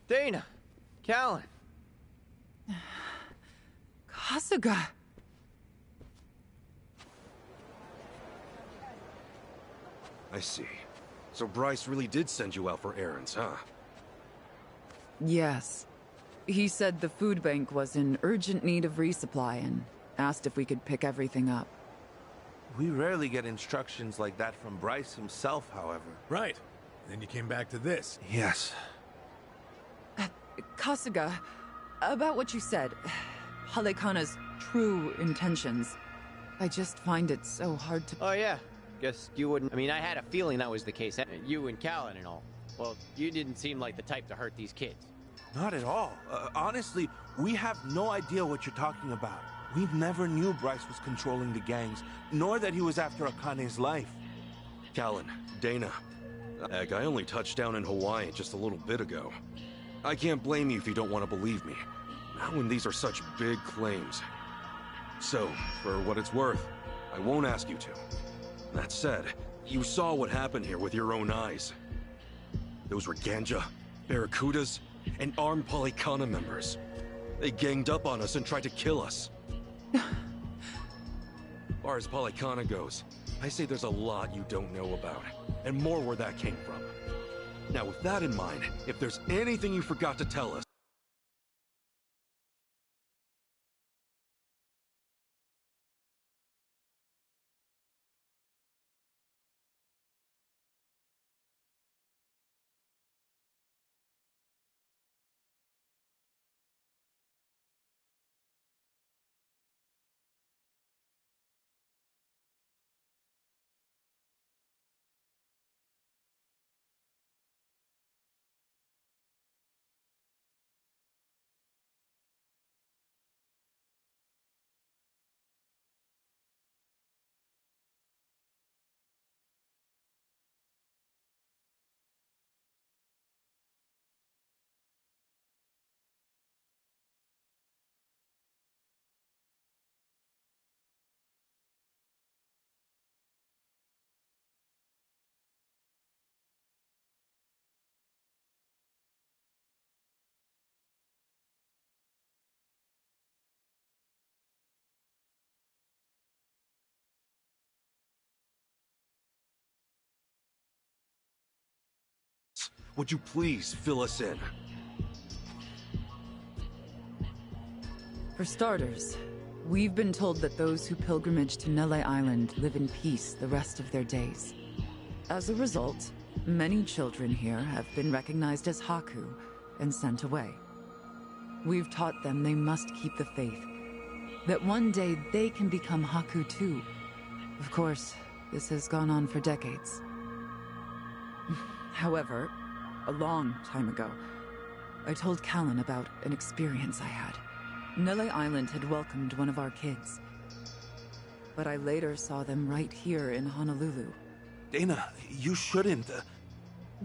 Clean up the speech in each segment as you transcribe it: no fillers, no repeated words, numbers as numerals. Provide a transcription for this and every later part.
Dana! Callan! Kasuga! I see. So Bryce really did send you out for errands, huh? Yes. He said the food bank was in urgent need of resupply and asked if we could pick everything up. We rarely get instructions like that from Bryce himself, however. Right. Then you came back to this. Yes. Kasuga, about what you said, Halekana's true intentions. I just find it so hard to... Oh yeah, guess you wouldn't... I mean, I had a feeling that was the case. You and Callan and all. Well, you didn't seem like the type to hurt these kids. Not at all. Honestly, we have no idea what you're talking about. We never knew Bryce was controlling the gangs, nor that he was after Akane's life. Callan, Dana. Heck, I only touched down in Hawaii just a little bit ago. I can't blame you if you don't want to believe me. Not when these are such big claims. So, for what it's worth, I won't ask you to. That said, you saw what happened here with your own eyes. Those were Ganja, Barracudas, and armed Polycana members. They ganged up on us and tried to kill us. As far as Polycana goes, I say there's a lot you don't know about, and more where that came from. Now with that in mind, if there's anything you forgot to tell us, would you please fill us in? For starters, we've been told that those who pilgrimage to Nele Island live in peace the rest of their days. As a result, many children here have been recognized as Haku and sent away. We've taught them they must keep the faith, that one day they can become Haku too. Of course, this has gone on for decades. However, a long time ago, I told Callan about an experience I had. Nele Island had welcomed one of our kids, but I later saw them right here in Honolulu. Dana, you shouldn't.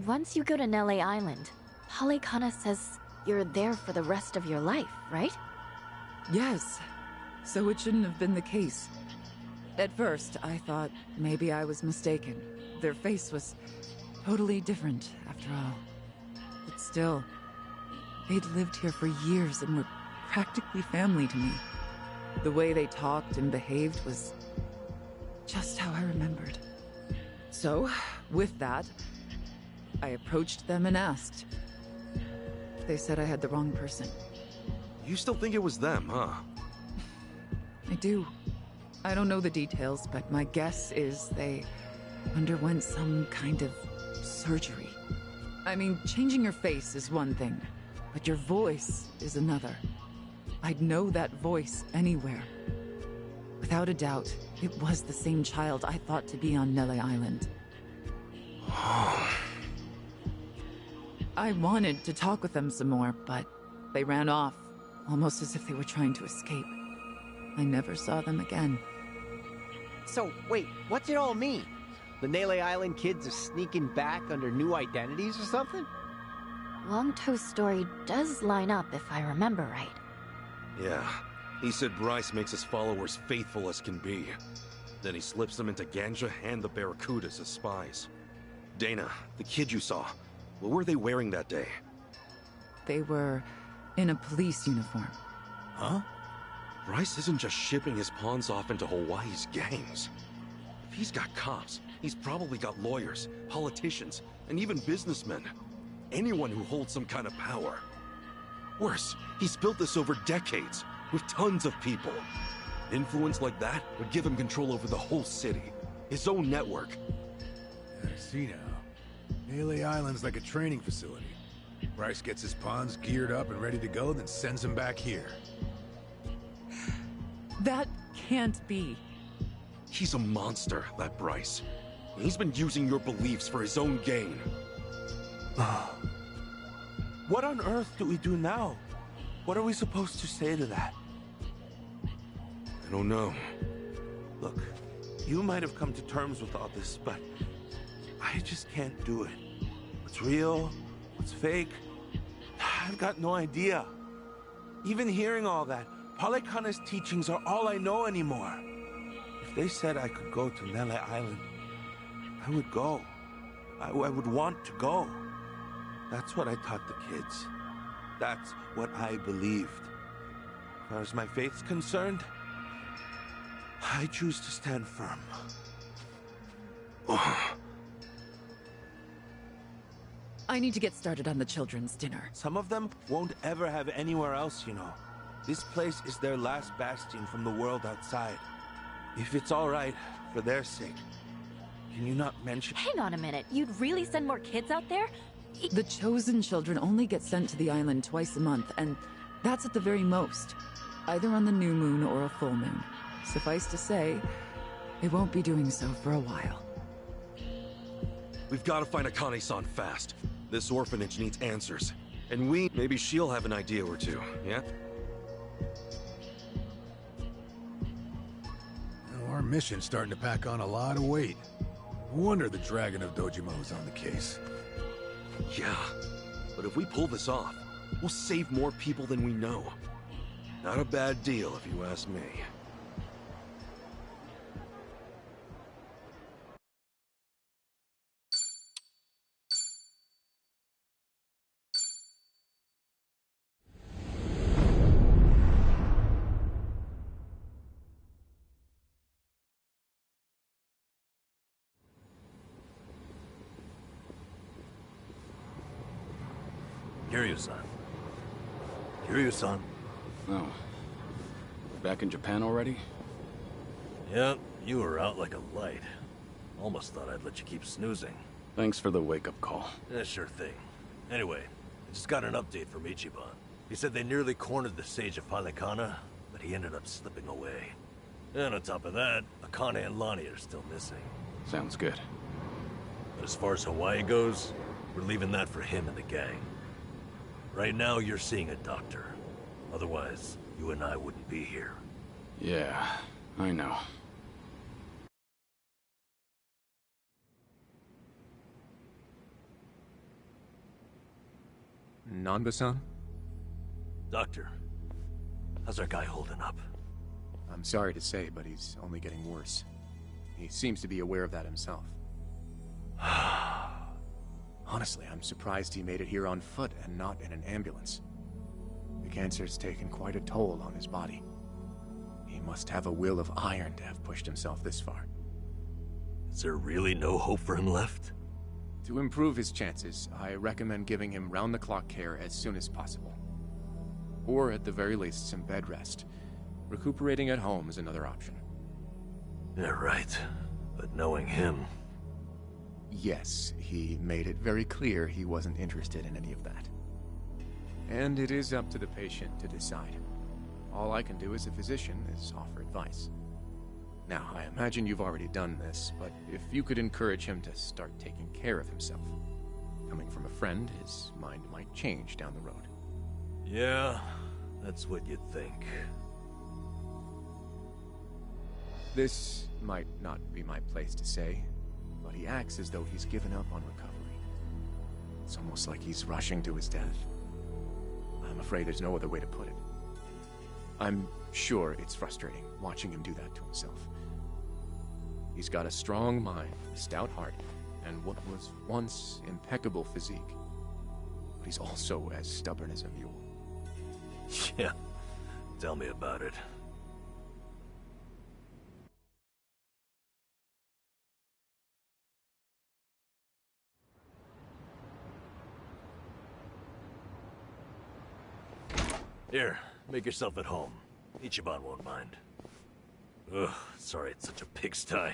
Once you go to Nele Island, Polycana says you're there for the rest of your life, right? Yes, so it shouldn't have been the case. At first, I thought maybe I was mistaken. Their face was totally different, after all. But still, they'd lived here for years and were practically family to me. The way they talked and behaved was just how I remembered. So, with that, I approached them and asked. They said I had the wrong person. You still think it was them, huh? I do. I don't know the details, but my guess is they underwent some kind of surgery. I mean, changing your face is one thing, but your voice is another. I'd know that voice anywhere. Without a doubt, it was the same child I thought to be on Nele Island. I wanted to talk with them some more, but they ran off, almost as if they were trying to escape. I never saw them again. So, wait, what's it all mean? The Nele Island kids are sneaking back under new identities or something? Longto's story does line up if I remember right. Yeah. He said Bryce makes his followers faithful as can be. Then he slips them into Ganja and the Barracudas as spies. Dana, the kid you saw, what were they wearing that day? They were in a police uniform. Huh? Bryce isn't just shipping his pawns off into Hawaii's gangs. If he's got cops, he's probably got lawyers, politicians, and even businessmen. Anyone who holds some kind of power. Worse, he's built this over decades, with tons of people. Influence like that would give him control over the whole city. His own network. I see now. Melee Island's like a training facility. Bryce gets his pawns geared up and ready to go, then sends them back here. That can't be. He's a monster, that Bryce. He's been using your beliefs for his own gain. What on earth do we do now? What are we supposed to say to that? I don't know. Look, you might have come to terms with all this, but I just can't do it. What's real? What's fake? I've got no idea. Even hearing all that, Palekana's teachings are all I know anymore. If they said I could go to Nele Island, I would go. I would want to go. That's what I taught the kids. That's what I believed. As far as my faith's concerned, I choose to stand firm. I need to get started on the children's dinner. Some of them won't ever have anywhere else, you know. This place is their last bastion from the world outside. If it's all right, for their sake, can you not mention— Hang on a minute. You'd really send more kids out there? The chosen children only get sent to the island twice a month, and that's at the very most. Either on the new moon or a full moon. Suffice to say, they won't be doing so for a while. We've got to find Akane-san fast. This orphanage needs answers. And maybe she'll have an idea or two, yeah? Our mission's starting to pack on a lot of weight. No wonder the Dragon of Dojima is on the case. Yeah, but if we pull this off, we'll save more people than we know. Not a bad deal, if you ask me. Kiryu-san. Kiryu-san. Oh. Back in Japan already? Yep, you were out like a light. Almost thought I'd let you keep snoozing. Thanks for the wake-up call. Yeah, sure thing. Anyway, I just got an update from Ichiban. He said they nearly cornered the Sage of Palekana, but he ended up slipping away. And on top of that, Akane and Lonnie are still missing. Sounds good. But as far as Hawaii goes, we're leaving that for him and the gang. Right now, you're seeing a doctor. Otherwise, you and I wouldn't be here. Yeah, I know. Nanba-san? Doctor, how's our guy holding up? I'm sorry to say, but he's only getting worse. He seems to be aware of that himself. Honestly, I'm surprised he made it here on foot and not in an ambulance. The cancer's taken quite a toll on his body. He must have a will of iron to have pushed himself this far. Is there really no hope for him left? To improve his chances, I recommend giving him round-the-clock care as soon as possible. Or at the very least, some bed rest. Recuperating at home is another option. Yeah, right. But knowing him... Yes, he made it very clear he wasn't interested in any of that. And it is up to the patient to decide. All I can do as a physician is offer advice. Now, I imagine you've already done this, but if you could encourage him to start taking care of himself. Coming from a friend, his mind might change down the road. Yeah, that's what you'd think. This might not be my place to say, but he acts as though he's given up on recovery. It's almost like he's rushing to his death. I'm afraid there's no other way to put it. I'm sure it's frustrating watching him do that to himself. He's got a strong mind, a stout heart, and what was once impeccable physique. but he's also as stubborn as a mule. Yeah, tell me about it. Here, make yourself at home. Ichiban won't mind. Ugh, sorry it's such a pigsty.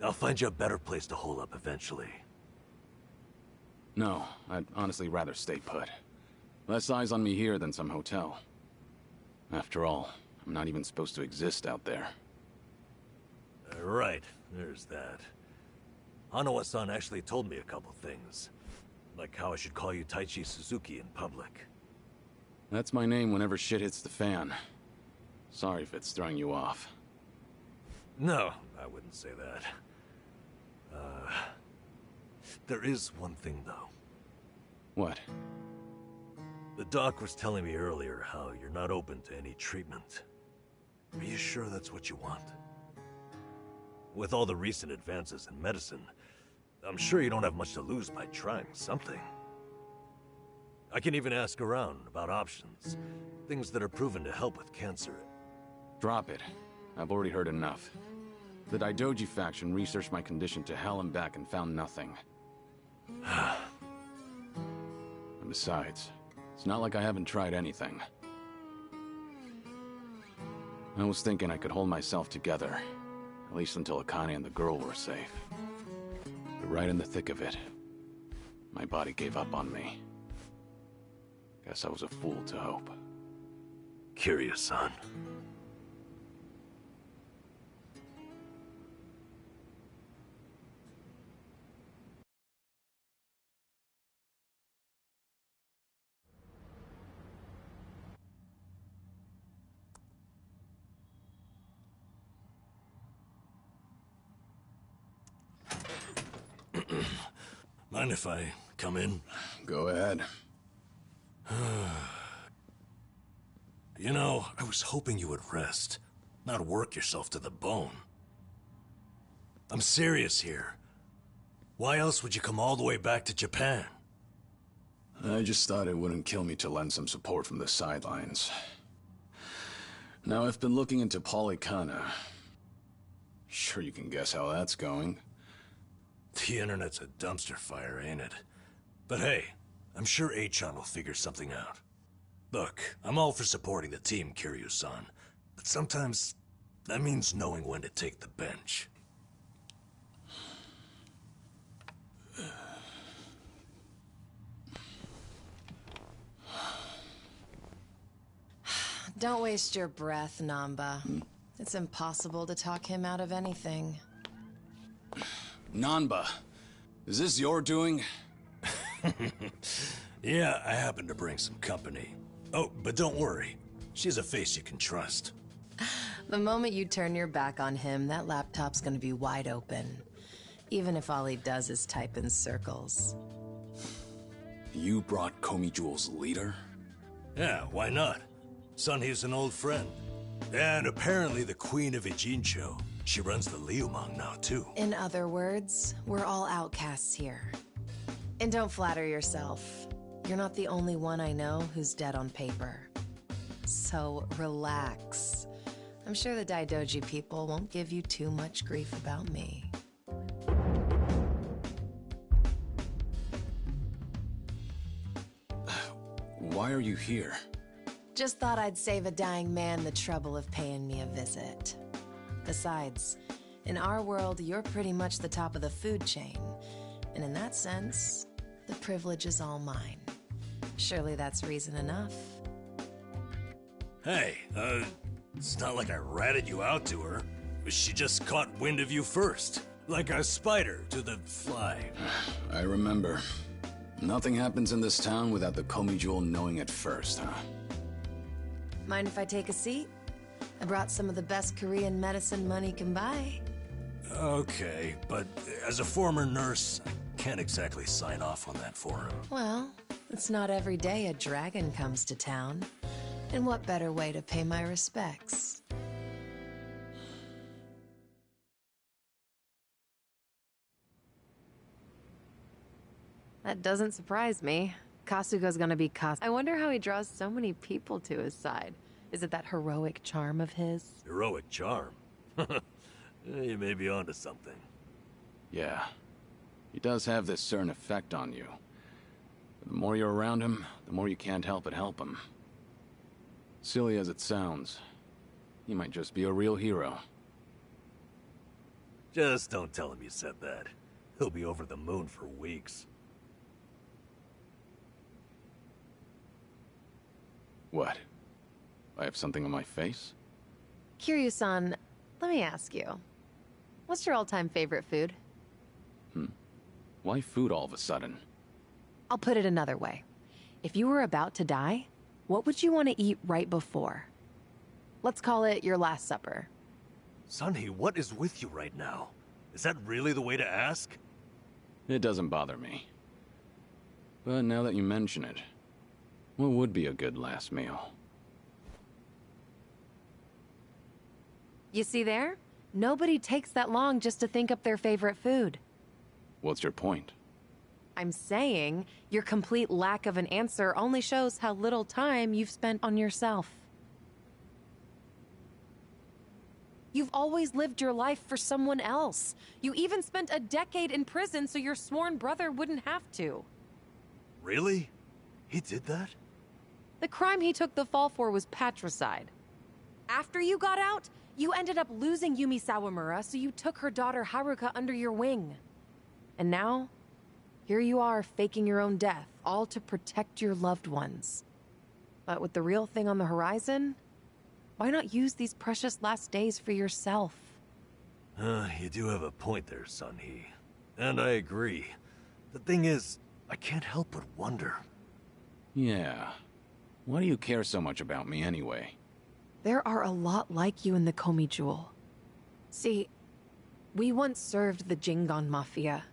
I'll find you a better place to hole up eventually. No, I'd honestly rather stay put. Less eyes on me here than some hotel. After all, I'm not even supposed to exist out there. Right, there's that. Hanawa-san actually told me a couple things. Like how I should call you Taichi Suzuki in public. That's my name whenever shit hits the fan. Sorry if it's throwing you off. No, I wouldn't say that. There is one thing, though. What? The doc was telling me earlier how you're not open to any treatment. Are you sure that's what you want? With all the recent advances in medicine, I'm sure you don't have much to lose by trying something. I can even ask around about options, things that are proven to help with cancer. Drop it. I've already heard enough. The Daidoji faction researched my condition to hell and back and found nothing. And besides, it's not like I haven't tried anything. I was thinking I could hold myself together, at least until Akane and the girl were safe. But right in the thick of it, my body gave up on me. Guess I was a fool to hope. Kiryu-san. Mind if I come in? Go ahead. You know, I was hoping you would rest, not work yourself to the bone. I'm serious here. Why else would you come all the way back to Japan? I just thought it wouldn't kill me to lend some support from the sidelines. Now, I've been looking into Polycana. Sure you can guess how that's going. The internet's a dumpster fire, ain't it? But hey, I'm sure Achan will figure something out. Look, I'm all for supporting the team, Kiryu-san. But sometimes, that means knowing when to take the bench. Don't waste your breath, Namba. It's impossible to talk him out of anything. Nanba, is this your doing? Yeah, I happen to bring some company. Oh, but don't worry. She's a face you can trust. The moment you turn your back on him, that laptop's gonna be wide open. Even if all he does is type in circles. You brought Komi Jewel's leader? Yeah, why not? Sunhee's an old friend. And apparently the Queen of Ijincho. She runs the Liumang now, too. In other words, we're all outcasts here. And don't flatter yourself. You're not the only one I know who's dead on paper. So relax. I'm sure the Daidoji people won't give you too much grief about me. Why are you here? Just thought I'd save a dying man the trouble of paying me a visit. Besides, in our world, you're pretty much the top of the food chain. And in that sense, the privilege is all mine. Surely that's reason enough. Hey, it's not like I ratted you out to her. She just caught wind of you first. Like a spider to the fly. I remember. Nothing happens in this town without the Komi Jewel knowing it first, huh? Mind if I take a seat? I brought some of the best Korean medicine money can buy. Okay, but as a former nurse, I can't exactly sign off on that for him. Well, it's not every day a dragon comes to town. And what better way to pay my respects? That doesn't surprise me. Kasuga's gonna be I wonder how he draws so many people to his side. Is it that heroic charm of his? Heroic charm? You may be onto something. Yeah. He does have this certain effect on you. But the more you're around him, the more you can't help but help him. Silly as it sounds, he might just be a real hero. Just don't tell him you said that. He'll be over the moon for weeks. What? I have something on my face? Kiryu-san, let me ask you. What's your all-time favorite food? Why food all of a sudden? I'll put it another way. If you were about to die, what would you want to eat right before? Let's call it your last supper. Sunhee, what is with you right now? Is that really the way to ask? It doesn't bother me. But now that you mention it, what would be a good last meal? You see there? Nobody takes that long just to think up their favorite food. What's your point? I'm saying your complete lack of an answer only shows how little time you've spent on yourself. You've always lived your life for someone else. You even spent a decade in prison so your sworn brother wouldn't have to. Really? He did that? The crime he took the fall for was patricide. After you got out, you ended up losing Yumi Sawamura, so you took her daughter Haruka under your wing. And now, here you are faking your own death, all to protect your loved ones. But with the real thing on the horizon, why not use these precious last days for yourself? You do have a point there, Sunhee. And I agree. The thing is, I can't help but wonder. Yeah. Why do you care so much about me anyway? There are a lot like you in the Komi Jewel. See, we once served the Jingon Mafia,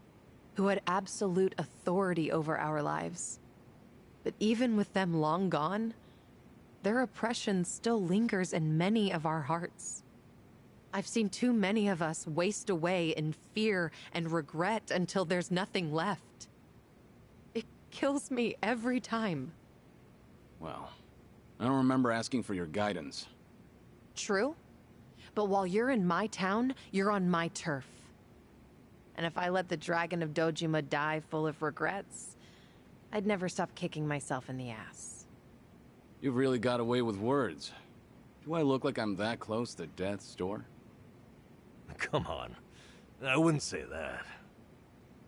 who had absolute authority over our lives. But even with them long gone, their oppression still lingers in many of our hearts. I've seen too many of us waste away in fear and regret until there's nothing left. It kills me every time. Well, I don't remember asking for your guidance. True, but while you're in my town, you're on my turf. And if I let the Dragon of Dojima die full of regrets, I'd never stop kicking myself in the ass. You've really got away with words. Do I look like I'm that close to death's door? Come on. I wouldn't say that.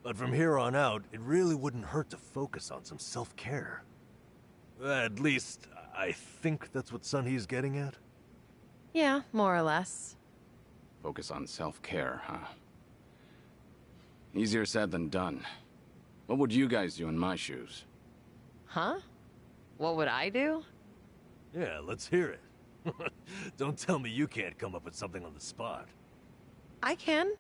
But from here on out, it really wouldn't hurt to focus on some self-care. At least, I think that's what Sunhee's getting at. Yeah, more or less. Focus on self-care, huh? Easier said than done. What would you guys do in my shoes? Huh? What would I do? Yeah, let's hear it. Don't tell me you can't come up with something on the spot. I can.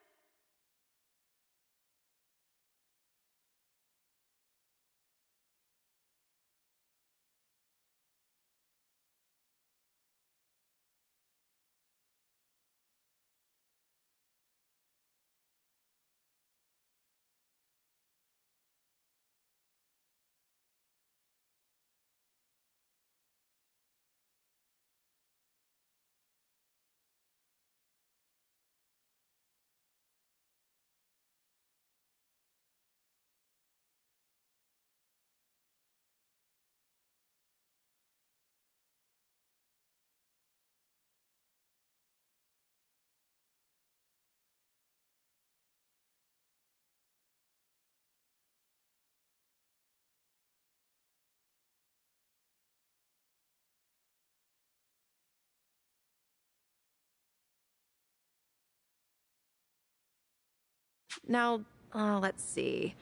Now, let's see.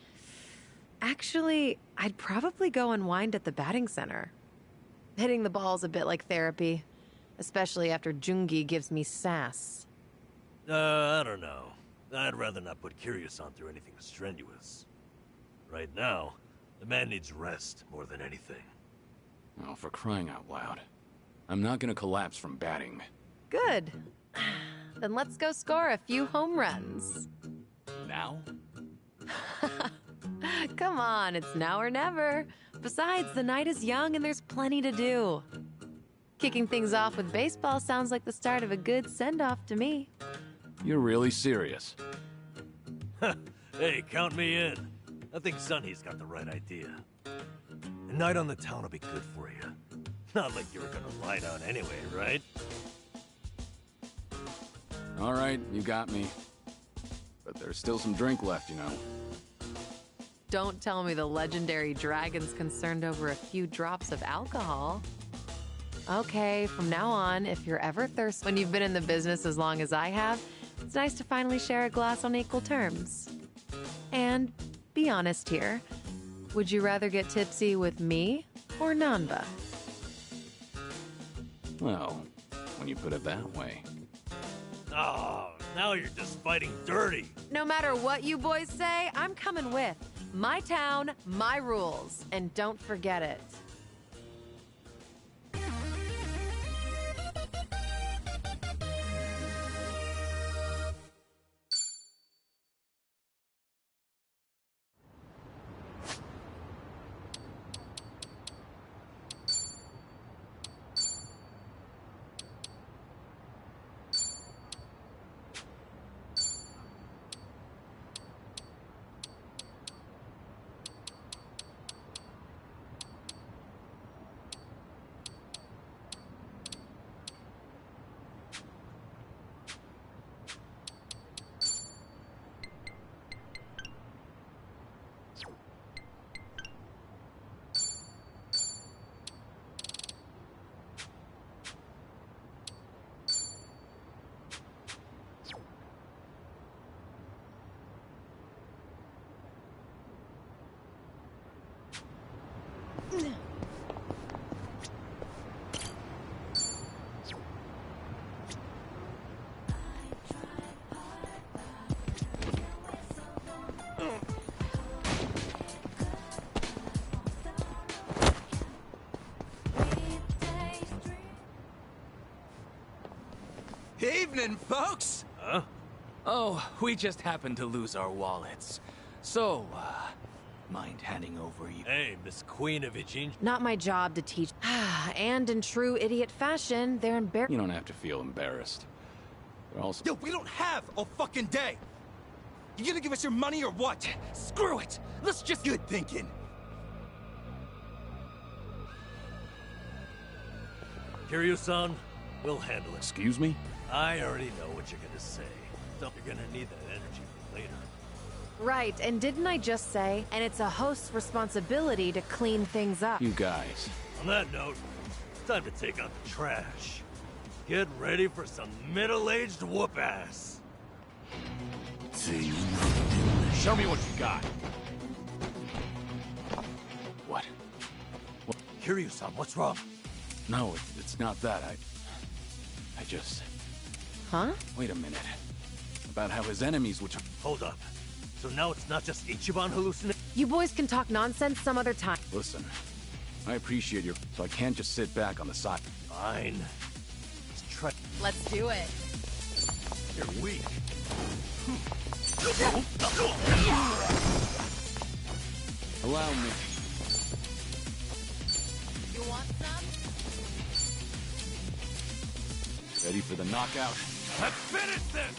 Actually, I'd probably go unwind at the batting center. Hitting the ball's a bit like therapy, especially after Jungi gives me sass. I don't know. I'd rather not put Kiryu-san through anything strenuous. Right now, the man needs rest more than anything. Oh, for crying out loud. I'm not gonna collapse from batting. Good. Then let's go score a few home runs. Now? Come on, it's now or never. Besides, the night is young and there's plenty to do. Kicking things off with baseball sounds like the start of a good send-off to me. You're really serious? Hey, count me in. I think Sonny's got the right idea. A night on the town will be good for you. Not like you were gonna lie down anyway, right? All right, you got me. But there's still some drink left, you know. Don't tell me the legendary dragon's concerned over a few drops of alcohol. Okay, from now on, if you're ever thirsty when you've been in the business as long as I have, it's nice to finally share a glass on equal terms. And be honest here. Would you rather get tipsy with me or Nanba? Well, when you put it that way. Oh, now you're just fighting dirty. No matter what you boys say, I'm coming with. My town, my rules. And don't forget it. Evening, folks! Huh? Oh, we just happened to lose our wallets. So, mind handing over you? Hey, Miss Queen of Ichin. Not my job to teach. And in true idiot fashion, they're embarrassed. You don't have to feel embarrassed. They're also... Yo, we don't have a fucking day! You gonna give us your money or what? Screw it! Let's just... Good thinking. Kiryu-san, we'll handle it. Excuse me? I already know what you're gonna say. So you're gonna need that energy for later. Right, and didn't I just say, and it's a host's responsibility to clean things up. You guys. On that note, it's time to take out the trash. Get ready for some middle-aged whoop-ass. Show me what you got. What? Kiryu-san, what's wrong? No, it's not that. I just... Huh? Wait a minute. About how his enemies would... Hold up. So now it's not just Ichiban hallucinating? You boys can talk nonsense some other time. Listen, I appreciate your... So I can't just sit back on the side. Fine. Let's try... Let's do it. You're weak. Allow me. You want some? Ready for the knockout? Let's finish this!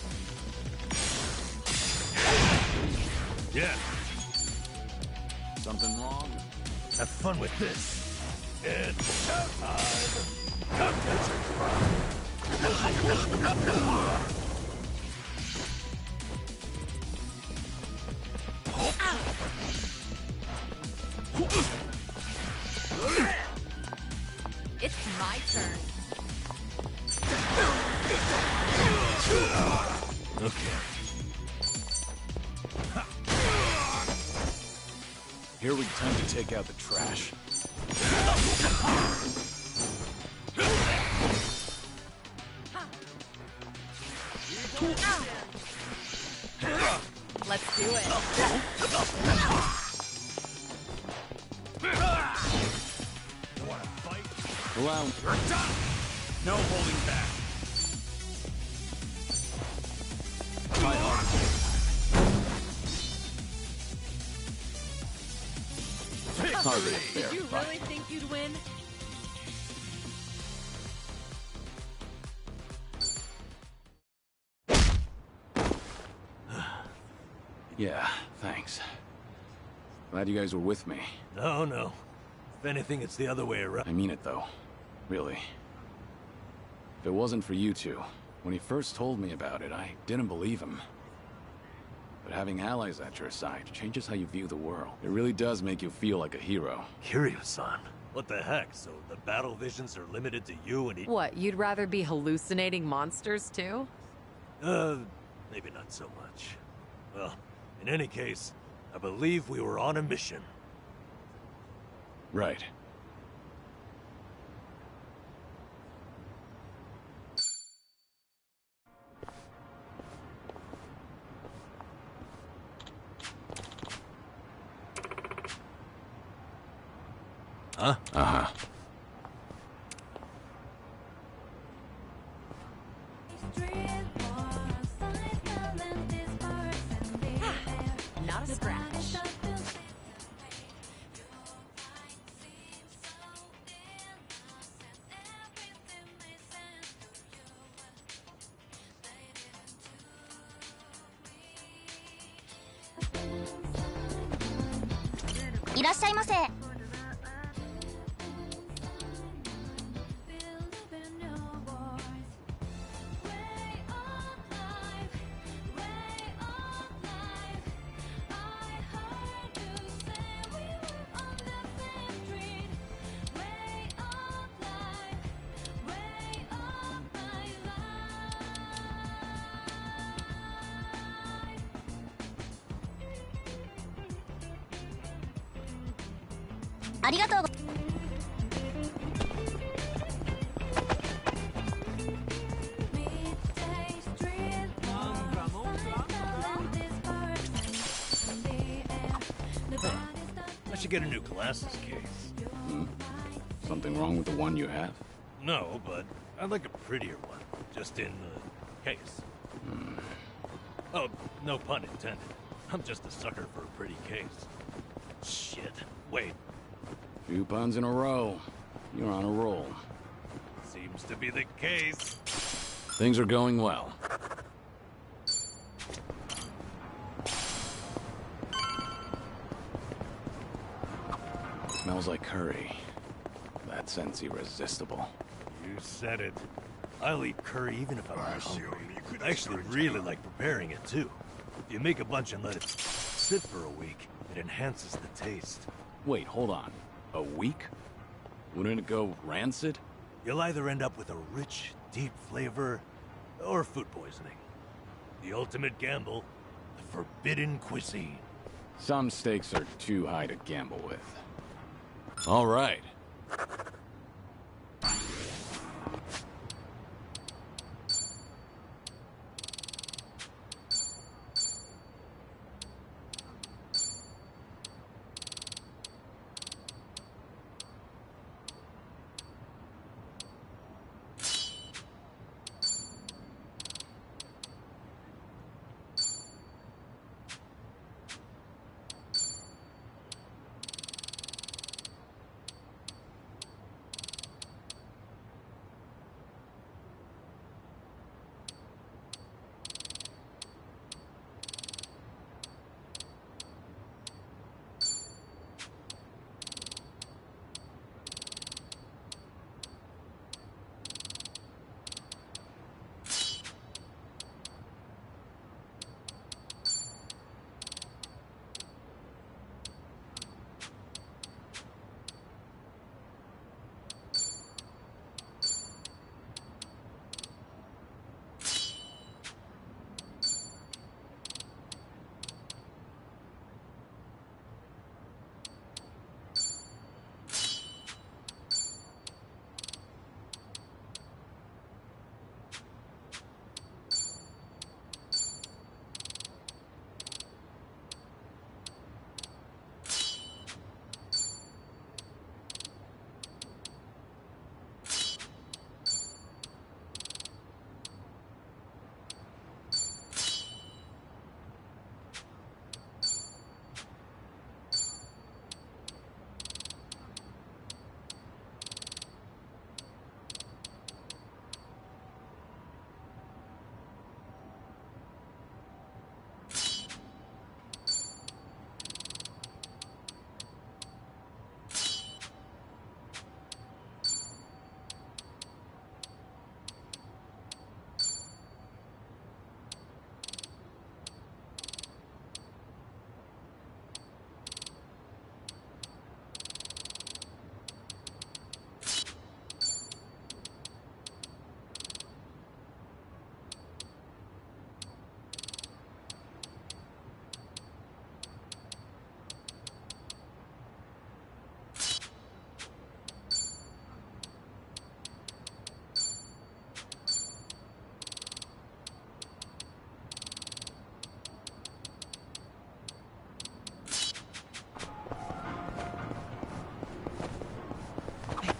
Yeah. Something wrong? Have fun with this. It's showtime! It's my turn. Okay. Here we time to take out the trash. Let's do it. Allow me. You're done! No holding back. My heart. hardly a fair Did you fight. really think you'd win? Yeah, thanks. Glad you guys were with me. No, no. If anything, it's the other way around. I mean it, though. Really. If it wasn't for you two, when he first told me about it, I didn't believe him. But having allies at your side changes how you view the world. It really does make you feel like a hero. Kiryu-san. What the heck? So the battle visions are limited to you and he... What, you'd rather be hallucinating monsters too? Maybe not so much. Well, in any case, I believe we were on a mission. Right. Huh? Uh-huh. Not a scratch.いらっしゃいませ。ありがとうごI should get a new glasses case. Something wrong with the one you have? No, but I'd like a prettier one. Just in the case. Oh, no pun intended. I'm just a sucker for a pretty case. Shit. Wait. 2 puns in a row. You're on a roll. Seems to be the case. Things are going well. Smells like curry. That scent's irresistible. You said it. I'll eat curry even if I'm not hungry. I actually really like preparing it too. If you make a bunch and let it sit for a week, it enhances the taste. Wait, hold on. A week? Wouldn't it go rancid? You'll either end up with a rich, deep flavor, or food poisoning. The ultimate gamble, the forbidden cuisine. Some stakes are too high to gamble with. All right.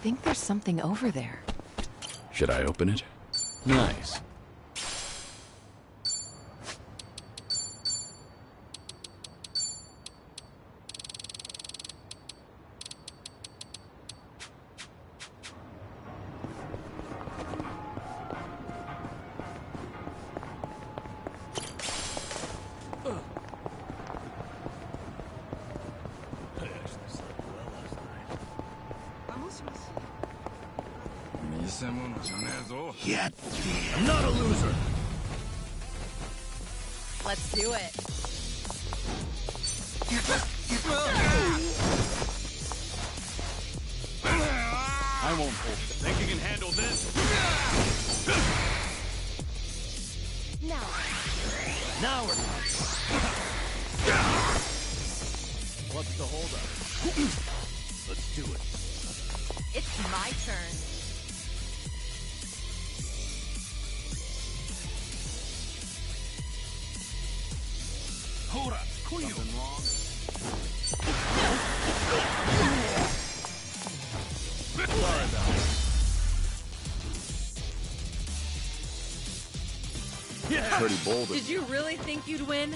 think there's something over there. Should I open it? Nice. Yeah, I'm not a loser. Let's do it. I won't hold it. Think you can handle this? Now we're... What's the holdup? Let's do it. It's my turn. Hold up. Something wrong? Sorry about it. Yeah. Pretty bold. Did you really think you'd win?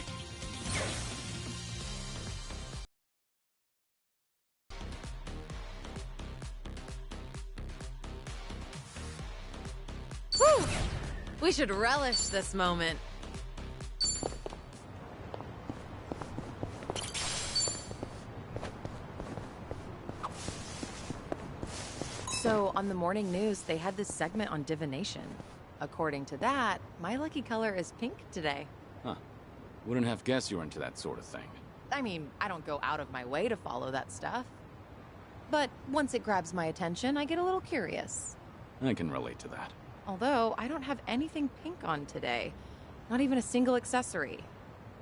Whew! We should relish this moment. So, on the morning news, they had this segment on divination. According to that, my lucky color is pink today. Huh. Wouldn't have guessed you were into that sort of thing. I mean, I don't go out of my way to follow that stuff. But once it grabs my attention, I get a little curious. I can relate to that. Although, I don't have anything pink on today. Not even a single accessory.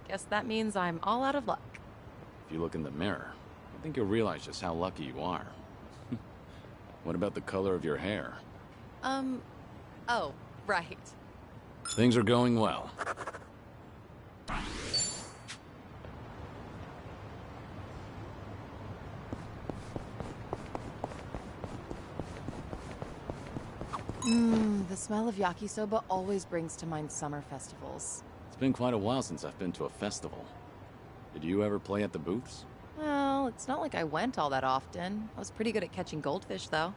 Guess that means I'm all out of luck. If you look in the mirror, I think you'll realize just how lucky you are. What about the color of your hair? Oh, right. Things are going well. The smell of yakisoba always brings to mind summer festivals. It's been quite a while since I've been to a festival. Did you ever play at the booths? Well, it's not like I went all that often. I was pretty good at catching goldfish, though.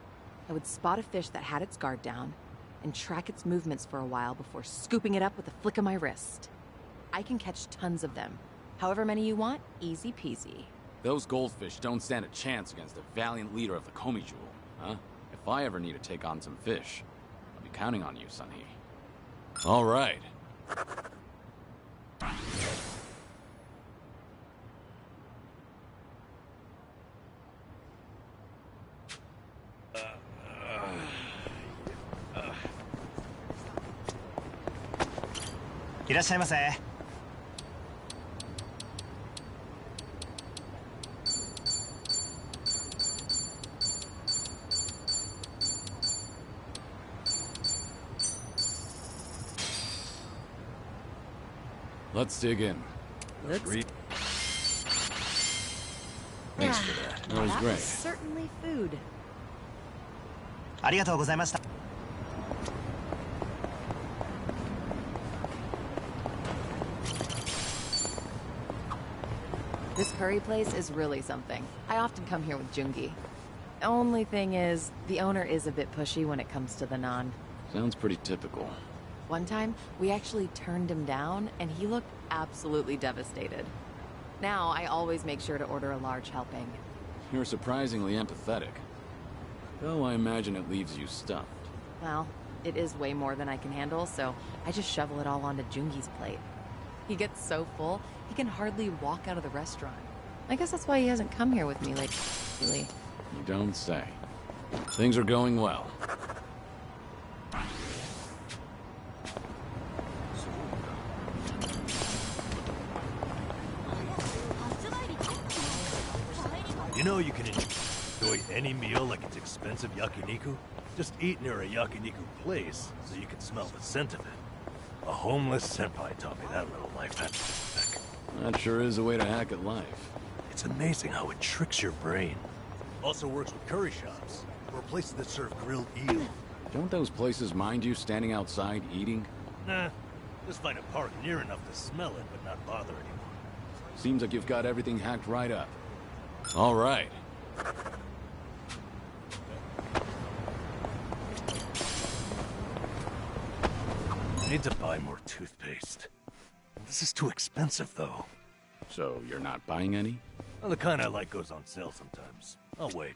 I would spot a fish that had its guard down and track its movements for a while before scooping it up with a flick of my wrist. I can catch tons of them. However many you want, easy peasy. Those goldfish don't stand a chance against the valiant leader of the Komi Jewel, huh? If I ever need to take on some fish, I'll be counting on you, Sunny. All right. Let's dig in. Let's read. Thanks for that. That was That great. was certainly food. ありがとうございました。 This curry place is really something. I often come here with Jungi. Only thing is, the owner is a bit pushy when it comes to the naan. Sounds pretty typical. One time, we actually turned him down, and he looked absolutely devastated. Now, I always make sure to order a large helping. You're surprisingly empathetic. Though I imagine it leaves you stuffed. Well, it is way more than I can handle, so I just shovel it all onto Jungi's plate. He gets so full, he can hardly walk out of the restaurant. I guess that's why he hasn't come here with me lately. You don't say. Things are going well. You know you can enjoy any meal like it's expensive yakiniku? Just eat near a yakiniku place so you can smell the scent of it. A homeless senpai taught me that little life hack. That sure is a way to hack at life. It's amazing how it tricks your brain. Also works with curry shops. or places that serve grilled eel. Don't those places mind you standing outside eating? Nah, just find a park near enough to smell it, but not bother anyone. Seems like you've got everything hacked right up. All right. I need to buy more toothpaste. This is too expensive, though. So you're not buying any? Well, the kind I like goes on sale sometimes. I'll wait.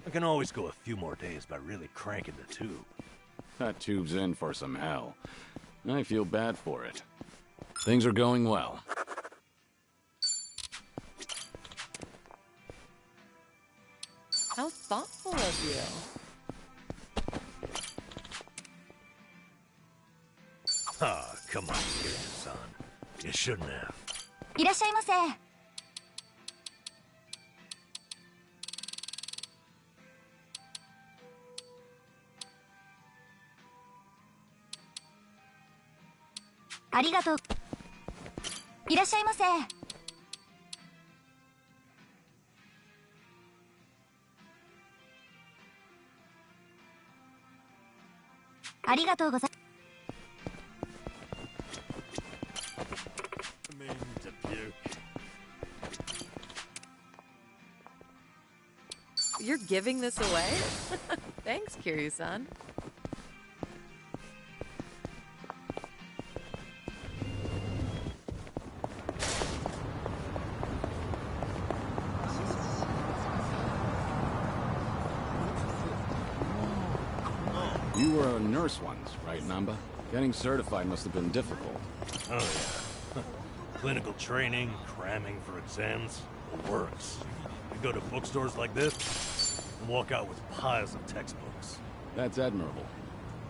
I can always go a few more days by really cranking the tube. That tube's in for some hell. I feel bad for it. Things are going well. How thoughtful of you. Ah, come on, Kiryu-san. You shouldn't have. いらっしゃいませ。ありがとう。いらっしゃいませ。ありがとうございます。 You're giving this away? Thanks, Kiryu-san. You were a nurse once, right, Namba? Getting certified must have been difficult. Oh, yeah. Clinical training, cramming for exams, the works. You go to bookstores like this, and walk out with piles of textbooks. That's admirable.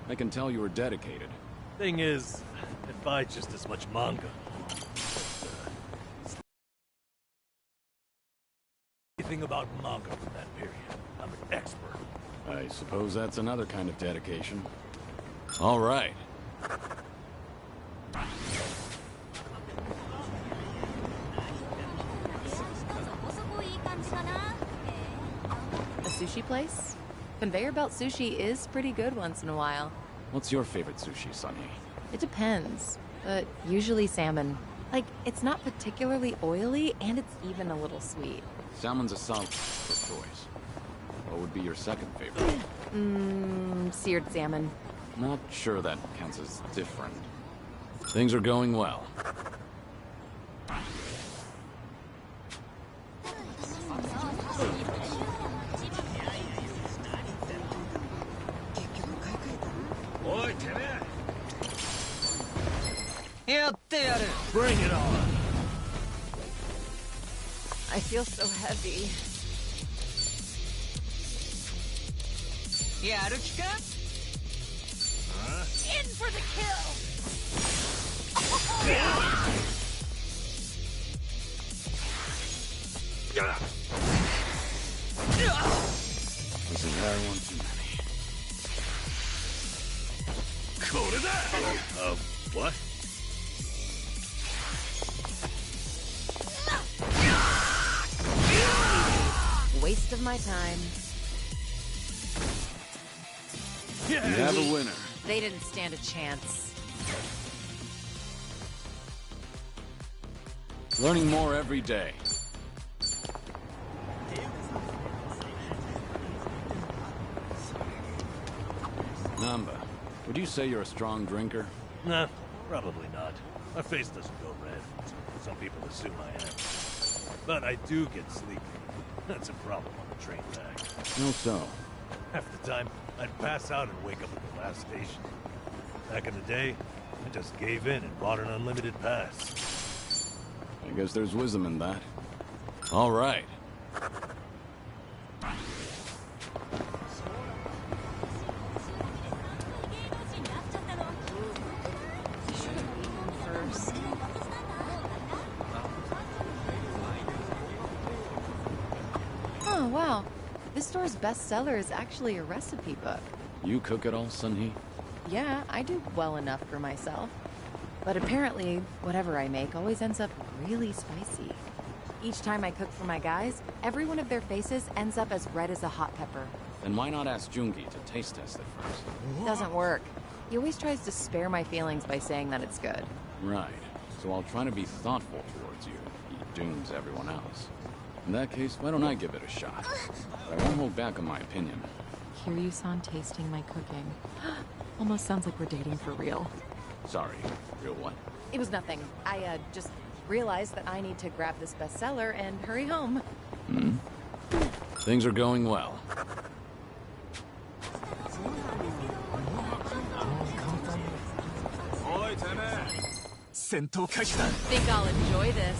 I can tell you were dedicated. Thing is, I buy just as much manga. Anything about manga from that period. I'm an expert. I suppose that's another kind of dedication. All right. A sushi place? Conveyor belt sushi is pretty good once in a while. What's your favorite sushi, Sunny? It depends, but usually salmon. Like, it's not particularly oily, and it's even a little sweet. Salmon's a solid choice. What would be your second favorite? Seared salmon. Not sure that counts as different. Things are going well. Bring it on! I feel so heavy. In for the kill! This is one too many. Go to that! What? Waste of my time. You have a winner. They didn't stand a chance. Learning more every day. Namba, would you say you're a strong drinker? Nah, probably not. My face doesn't go red. Some people assume I am. But I do get sleepy. That's a problem on the train back. No so. Half the time, I'd pass out and wake up at the last station. Back in the day, I just gave in and bought an unlimited pass. I guess there's wisdom in that. All right. Oh, wow. This store's bestseller is actually a recipe book. You cook it all, Sunhee? Yeah, I do well enough for myself. But apparently, whatever I make always ends up really spicy. Each time I cook for my guys, every one of their faces ends up as red as a hot pepper. Then why not ask Jungi to taste test it first? Doesn't work. He always tries to spare my feelings by saying that it's good. Right. So I'll try to be thoughtful towards you. He dooms everyone else. In that case, why don't I give it a shot? But I won't hold back on my opinion. Kiryu-san tasting my cooking. Almost sounds like we're dating for real. Sorry, real what? It was nothing. I, just realized that I need to grab this bestseller and hurry home. Hmm? Things are going well. Think I'll enjoy this.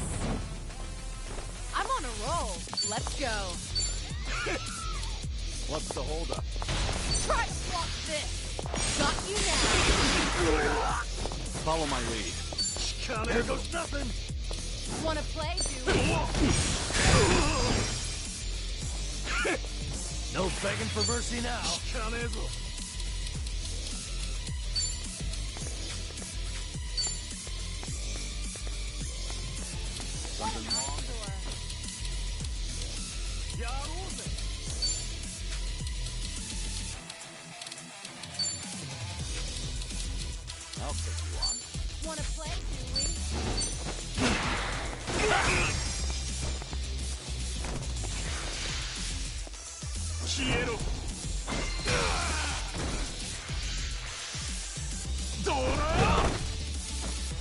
I'm on a roll. Let's go. What's the holdup? Try to block this. Got you now. Follow my lead. There goes nothing. Wanna play, do we? No begging for mercy now. Something wrong? I'll take you on. Wanna play, do we?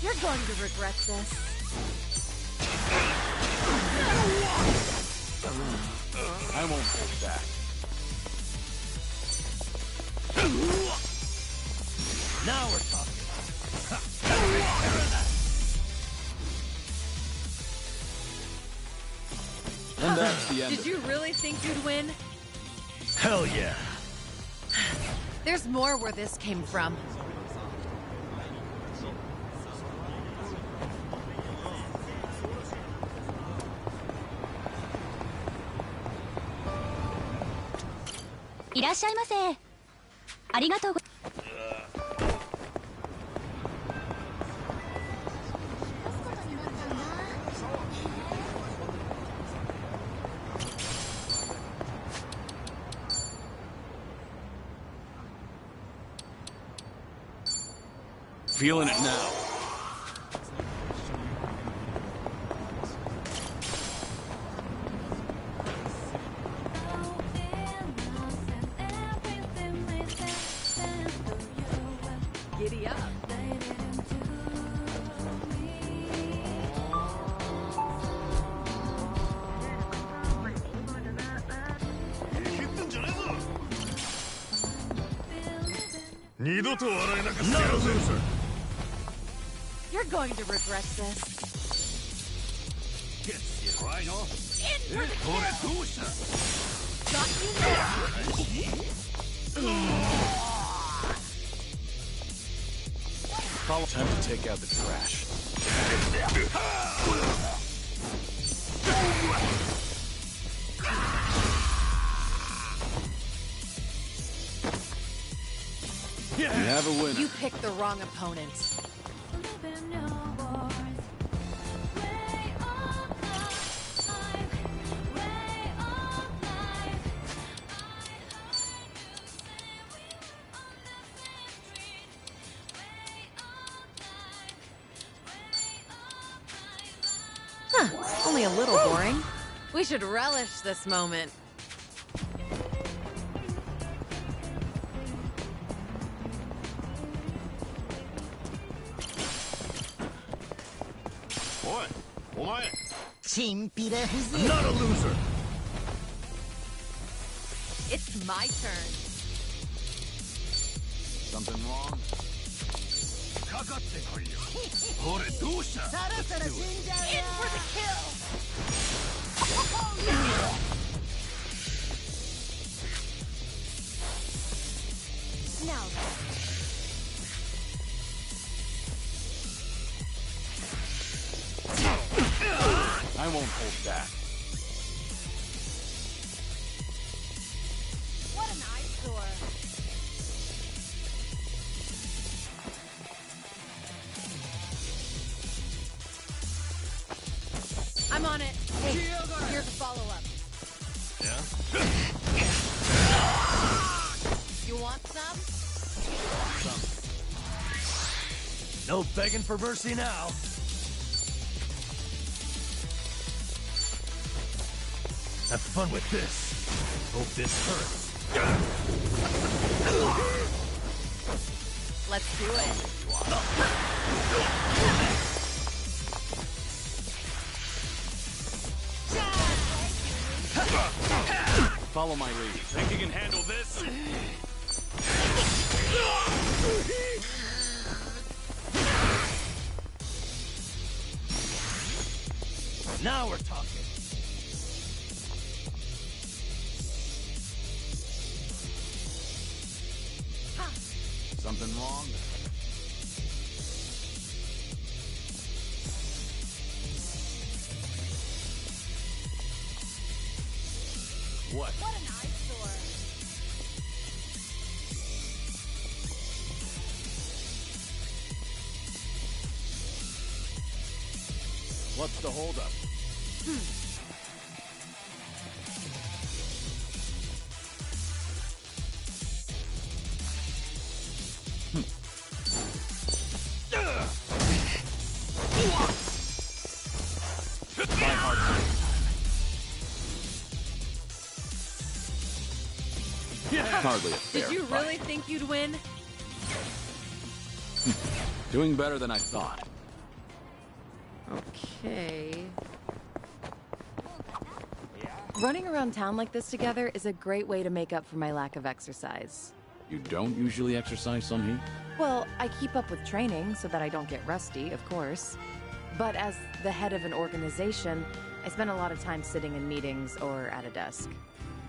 You're going to regret this. I won't hold back. Now we're talking. And that's the end. Did you really think you'd win? Hell yeah. There's more where this came from.いらっしゃいませ。ありがとうご。Feeling it now. Giddy up. You're going to regret this. In for the kill! Got you Follow. Time to take out the trash. You have a winner. You picked the wrong opponent. Huh, only a little boring. We should relish this moment. Not a loser. It's my turn. Something wrong? In for the kill! Now I won't hold back. what an eyesore. I'm on it. Hey, here's a follow-up. Yeah? No begging for mercy now. Have fun with this. Hope this hurts. Let's do it. Follow my lead. Think you can handle this? Now we're talking. Something wrong? What? What an eyesore. What's the holdup? Hardly a fair Did you fight. really think you'd win? Doing better than I thought. Okay. Running around town like this together is a great way to make up for my lack of exercise. You don't usually exercise some heat? Well, I keep up with training so that I don't get rusty, of course. But as the head of an organization, I spend a lot of time sitting in meetings or at a desk.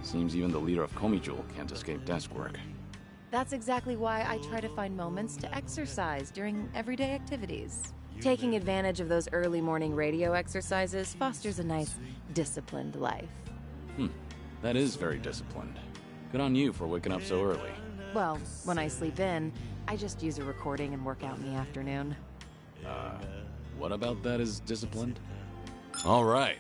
Seems even the leader of Komijul can't escape desk work. That's exactly why I try to find moments to exercise during everyday activities. Taking advantage of those early morning radio exercises fosters a nice, disciplined life. That is very disciplined. Good on you for waking up so early. Well, when I sleep in, I just use a recording and work out in the afternoon. What about that is disciplined? All right.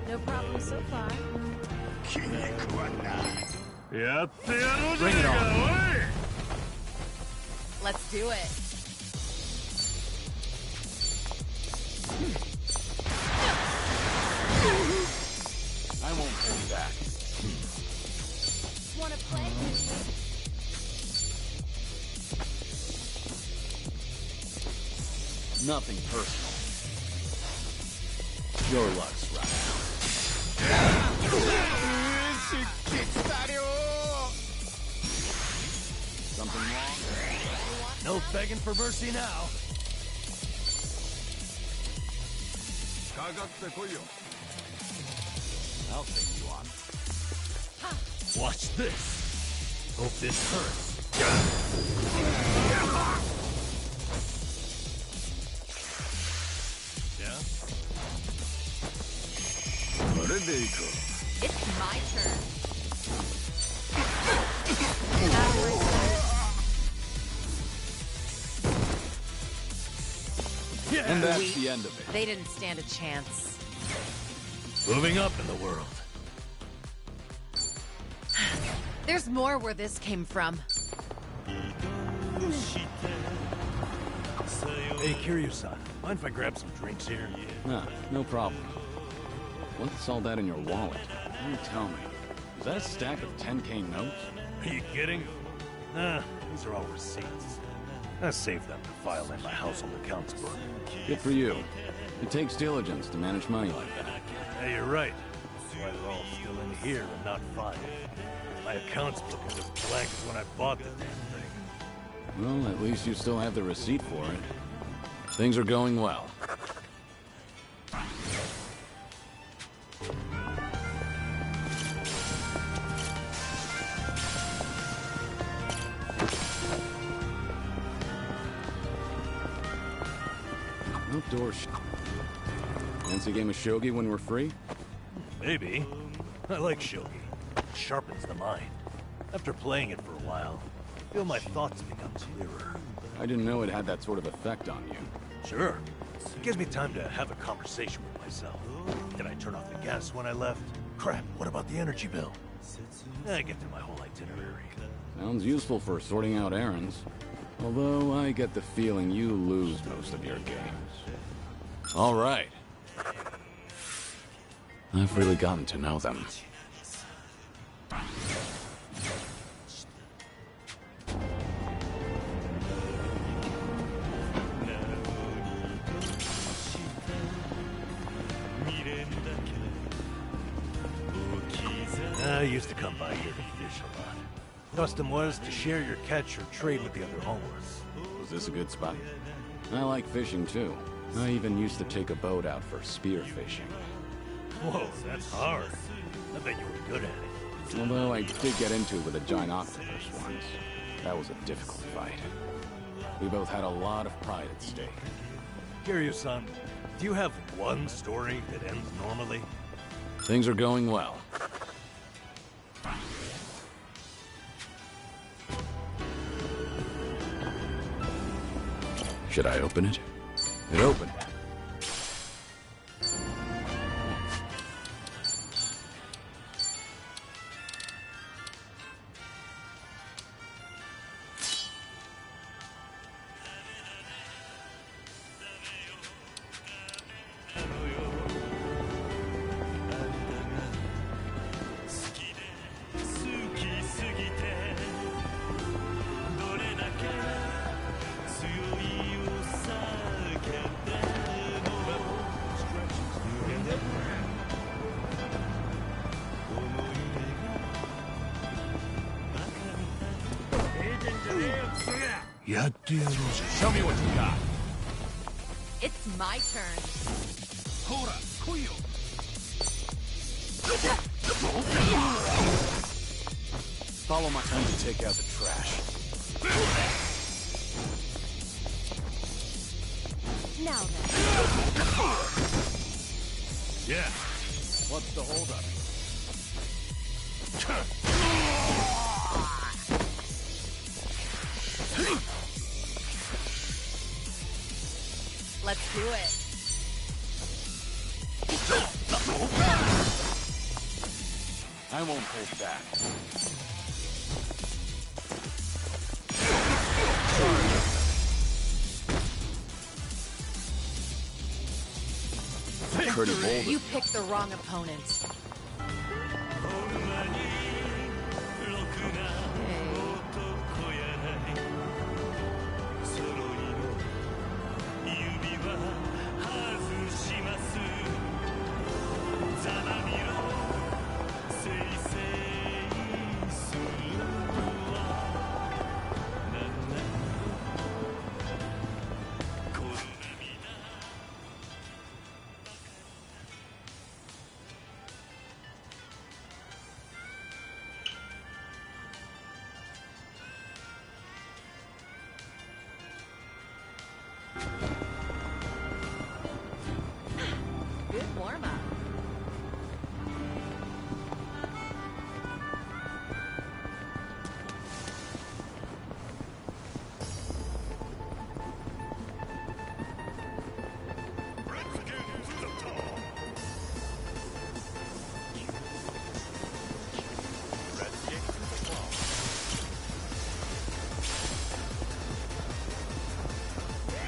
No problem so far. Bring it on. Let's do it. I won't pay you back. Wanna play? Nothing personal. Your luck's right. Something wrong? No begging for mercy now. I'll take you on. Watch this. Hope this hurts. Yeah? It's my turn. And that's the end of it. They didn't stand a chance. Moving up in the world. There's more where this came from. Hey, Kiryu-san, mind if I grab some drinks here? Nah, no problem. What's all that in your wallet? You tell me. Is that a stack of 10K notes? Are you kidding? Nah, these are all receipts. I saved them to file in my household accounts book. Good for you. It takes diligence to manage money like that. Hey, you're right. That's why they're all still in here and not filed. My accounts book is as blank as when I bought the damn thing. Well, at least you still have the receipt for it. Things are going well. Outdoor Fancy game of shogi when we're free? Maybe. I like shogi. It sharpens the mind. After playing it for a while, I feel my thoughts become clearer. I didn't know it had that sort of effect on you. Sure. It gives me time to have a conversation with myself. Did I turn off the gas when I left? Crap, what about the energy bill? I get through my whole itinerary. Sounds useful for sorting out errands. Although I get the feeling you lose most of your games. All right. I've really gotten to know them. I used to come by here to fish a lot. Custom was to share your catch or trade with the other homeless. Was this a good spot? I like fishing too. I even used to take a boat out for spear fishing. Whoa, that's hard. I bet you were good at it. Although I did get into it with a giant octopus once. That was a difficult fight. We both had a lot of pride at stake. Kiryu-san, do you have one story that ends normally? Things are going well. Should I open it? It opened. Show me what you got. It's my turn. Follow my time to take out the trash. Now then. Yeah. What's the holdup? Let's do it. I won't hold back. Pretty bold. You picked the wrong opponent. Good warm-up.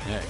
Hey.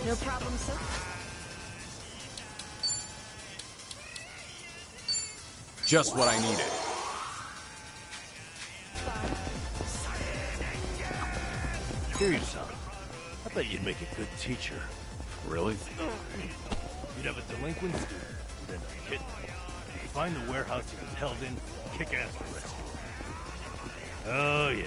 No problem, sir. Just what I needed. Kiryu-san, I bet you'd make a good teacher. Really? You'd have a delinquent student who'd end up kidnapped. You'd find the warehouse he was held in, kick ass to rescue him. Oh, yeah.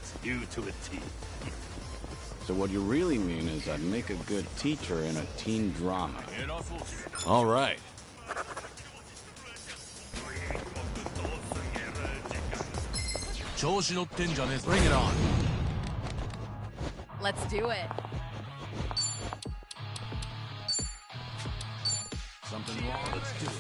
It's you to a T. So what you really mean is I'd make a good teacher in a teen drama. All right. Bring it on. Let's do it. Something wrong? Let's do it.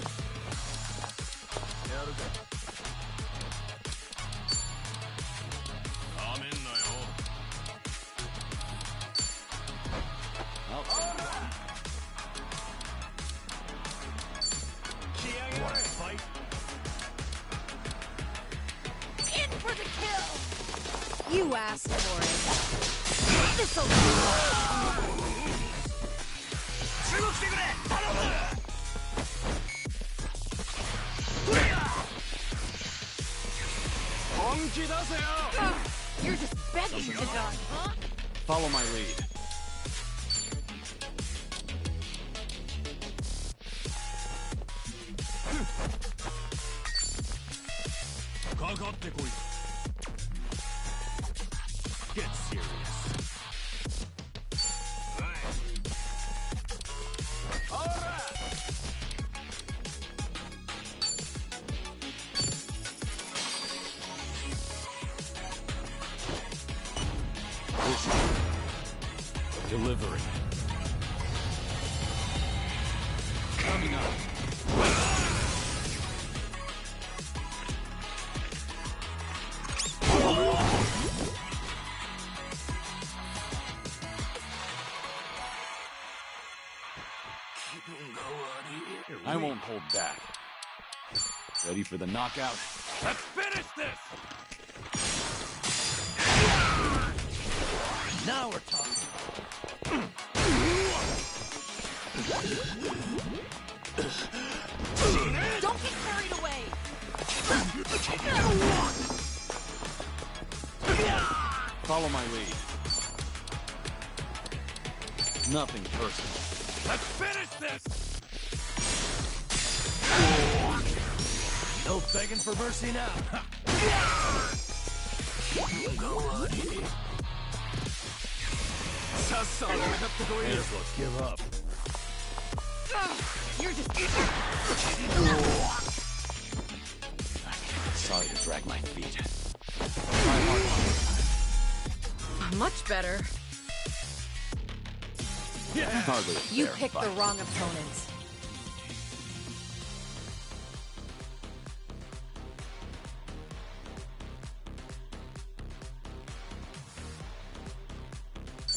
In for the kill! You asked for it. This'll You're just begging to die, huh? Follow my lead. Get serious. Delivering. Coming up. I won't hold back. Ready for the knockout? Let's finish this! Now we're talking. Don't get carried away! Follow my lead. Nothing personal. Let's finish this! No begging for mercy now. May as well give up. You're just... Sorry to drag my feet. Much better. Hardly a You fair picked fight. the wrong opponent.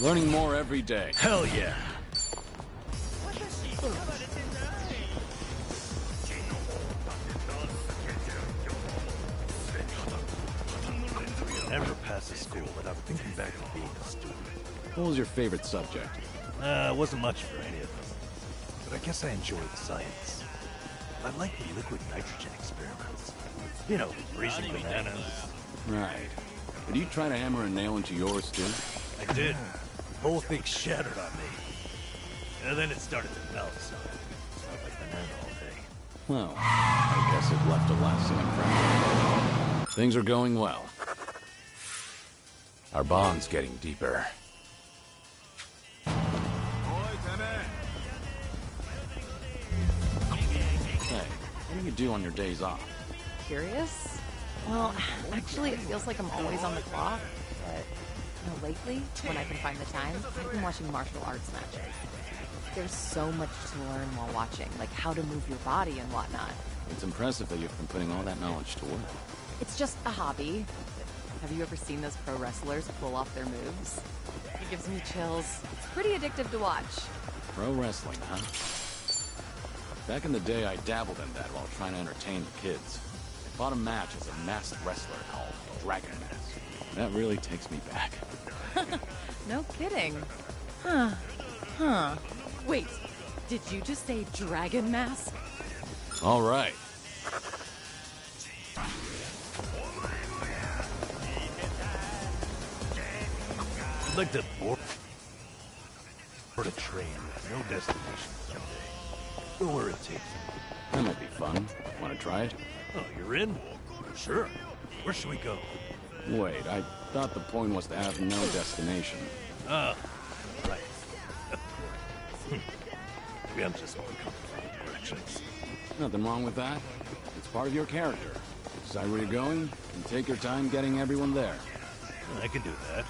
Learning more every day. Hell yeah. Never pass a school without thinking back to being a student. What was your favorite subject? Wasn't much for any of them. But I guess I enjoy the science. I like the liquid nitrogen experiments. You know, freezing bananas. Right. Did you try to hammer a nail into yours, too? I did. The whole thing shattered on me. And then it started to melt, so it smelled like banana all day. Well, I guess it left a lasting impression. Things are going well. Our bond's getting deeper. Hey, what do you do on your days off? Curious? Well, actually, it feels like I'm always on the clock, but lately, when I can find the time, I've been watching martial arts matches. There's so much to learn while watching, like how to move your body and whatnot. It's impressive that you've been putting all that knowledge to work. It's just a hobby. Have you ever seen those pro wrestlers pull off their moves? It gives me chills. It's pretty addictive to watch. Pro wrestling, huh? Back in the day, I dabbled in that while trying to entertain the kids. I fought a match as a masked wrestler called Dragon Mask. That really takes me back. No kidding. Huh. Wait, did you just say Dragon Mask? All right. I'd like to board a train with no destination someday. Go where it takes me. That might be fun. Want to try it? Oh, you're in? Sure. Where should we go? Wait, I thought the point was to have no destination. Ah, right. Maybe I'm just more comfortable with directions. Nothing wrong with that. It's part of your character. Decide where you're going, and take your time getting everyone there. I can do that.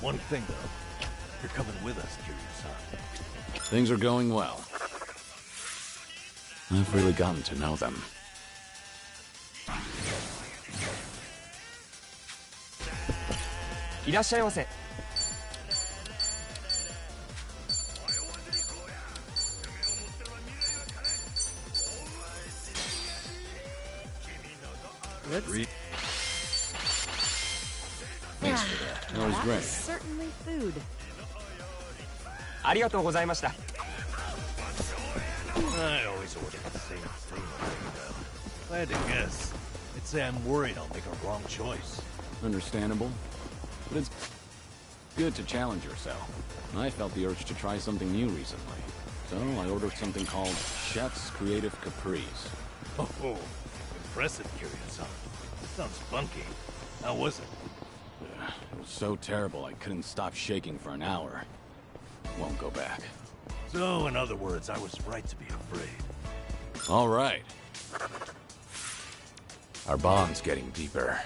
One thing, though. You're coming with us, Kiryu-san. Things are going well. I've really gotten to know them. Let's... Thanks for that. That was great. Certainly food. ありがとうございました。 I always order the same thing. If I had to guess, I'd say I'm worried I'll make a wrong choice. Understandable. But it's good to challenge yourself. I felt the urge to try something new recently. So I ordered something called Chef's Creative Caprice. Oh, impressive, Kiryu-san. Sounds funky. How was it? It was so terrible I couldn't stop shaking for an hour. Won't go back. So, in other words, I was right to be afraid. All right. Our bond's getting deeper.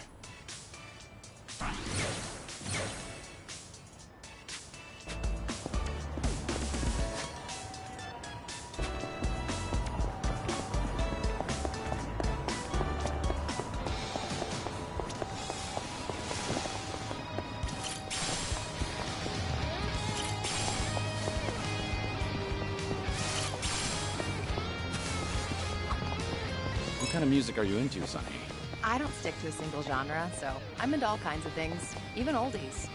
What kind of music are you into, Sonny? I don't stick to a single genre, so I'm into all kinds of things, even oldies.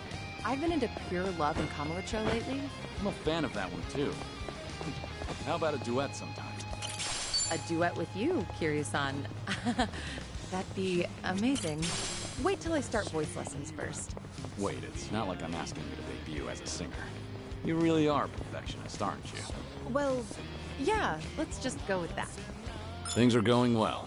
I've been into Pure Love and Kamurocho lately. I'm a fan of that one, too. How about a duet sometime? A duet with you, Kiryu-san. That'd be amazing. Wait till I start voice lessons first. Wait, it's not like I'm asking you to debut as a singer. You really are a perfectionist, aren't you? Well, yeah, let's just go with that. Things are going well.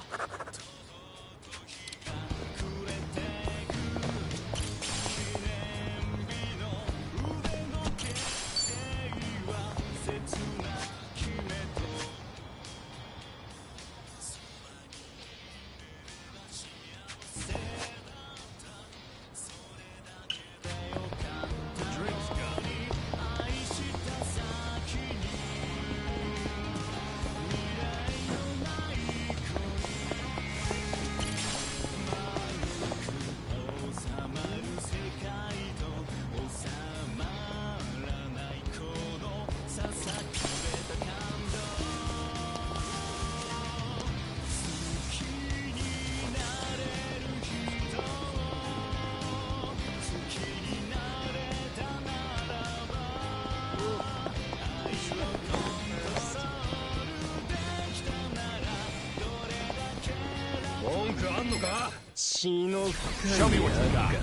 Show me what you got.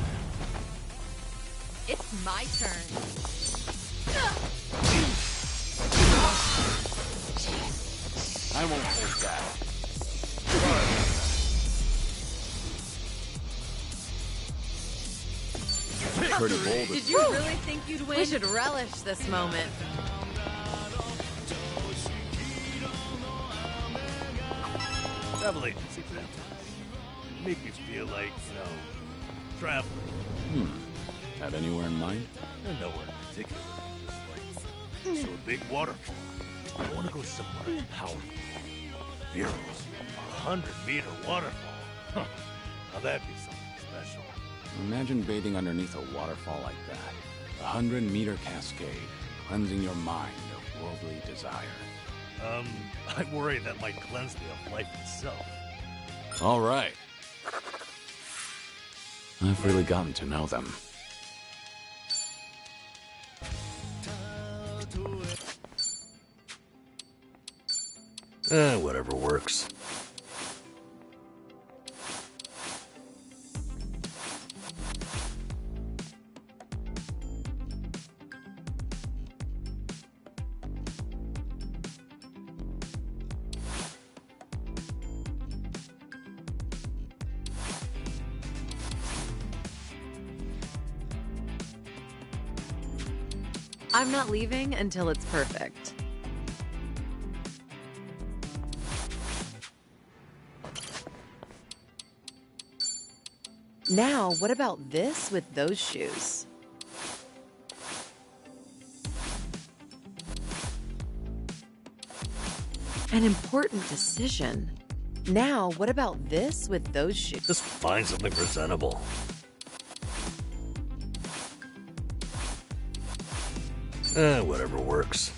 It's my turn. I won't hold back. Pretty bold. Did you really think you'd win? We should relish this moment. Travel agency friends. Make me feel like, traveling. Have anywhere in mind? Nowhere in particular. Just like, a big waterfall. I want to go somewhere powerful. Fearless. 100-meter waterfall. Huh. Now that'd be something special. Imagine bathing underneath a waterfall like that. 100-meter cascade, cleansing your mind of worldly desire. I worry that might cleanse me of life itself. All right. I've really gotten to know them. Whatever works. I'm not leaving until it's perfect. Now, what about this with those shoes? An important decision. Now, what about this with those shoes? Just find something presentable. Whatever works.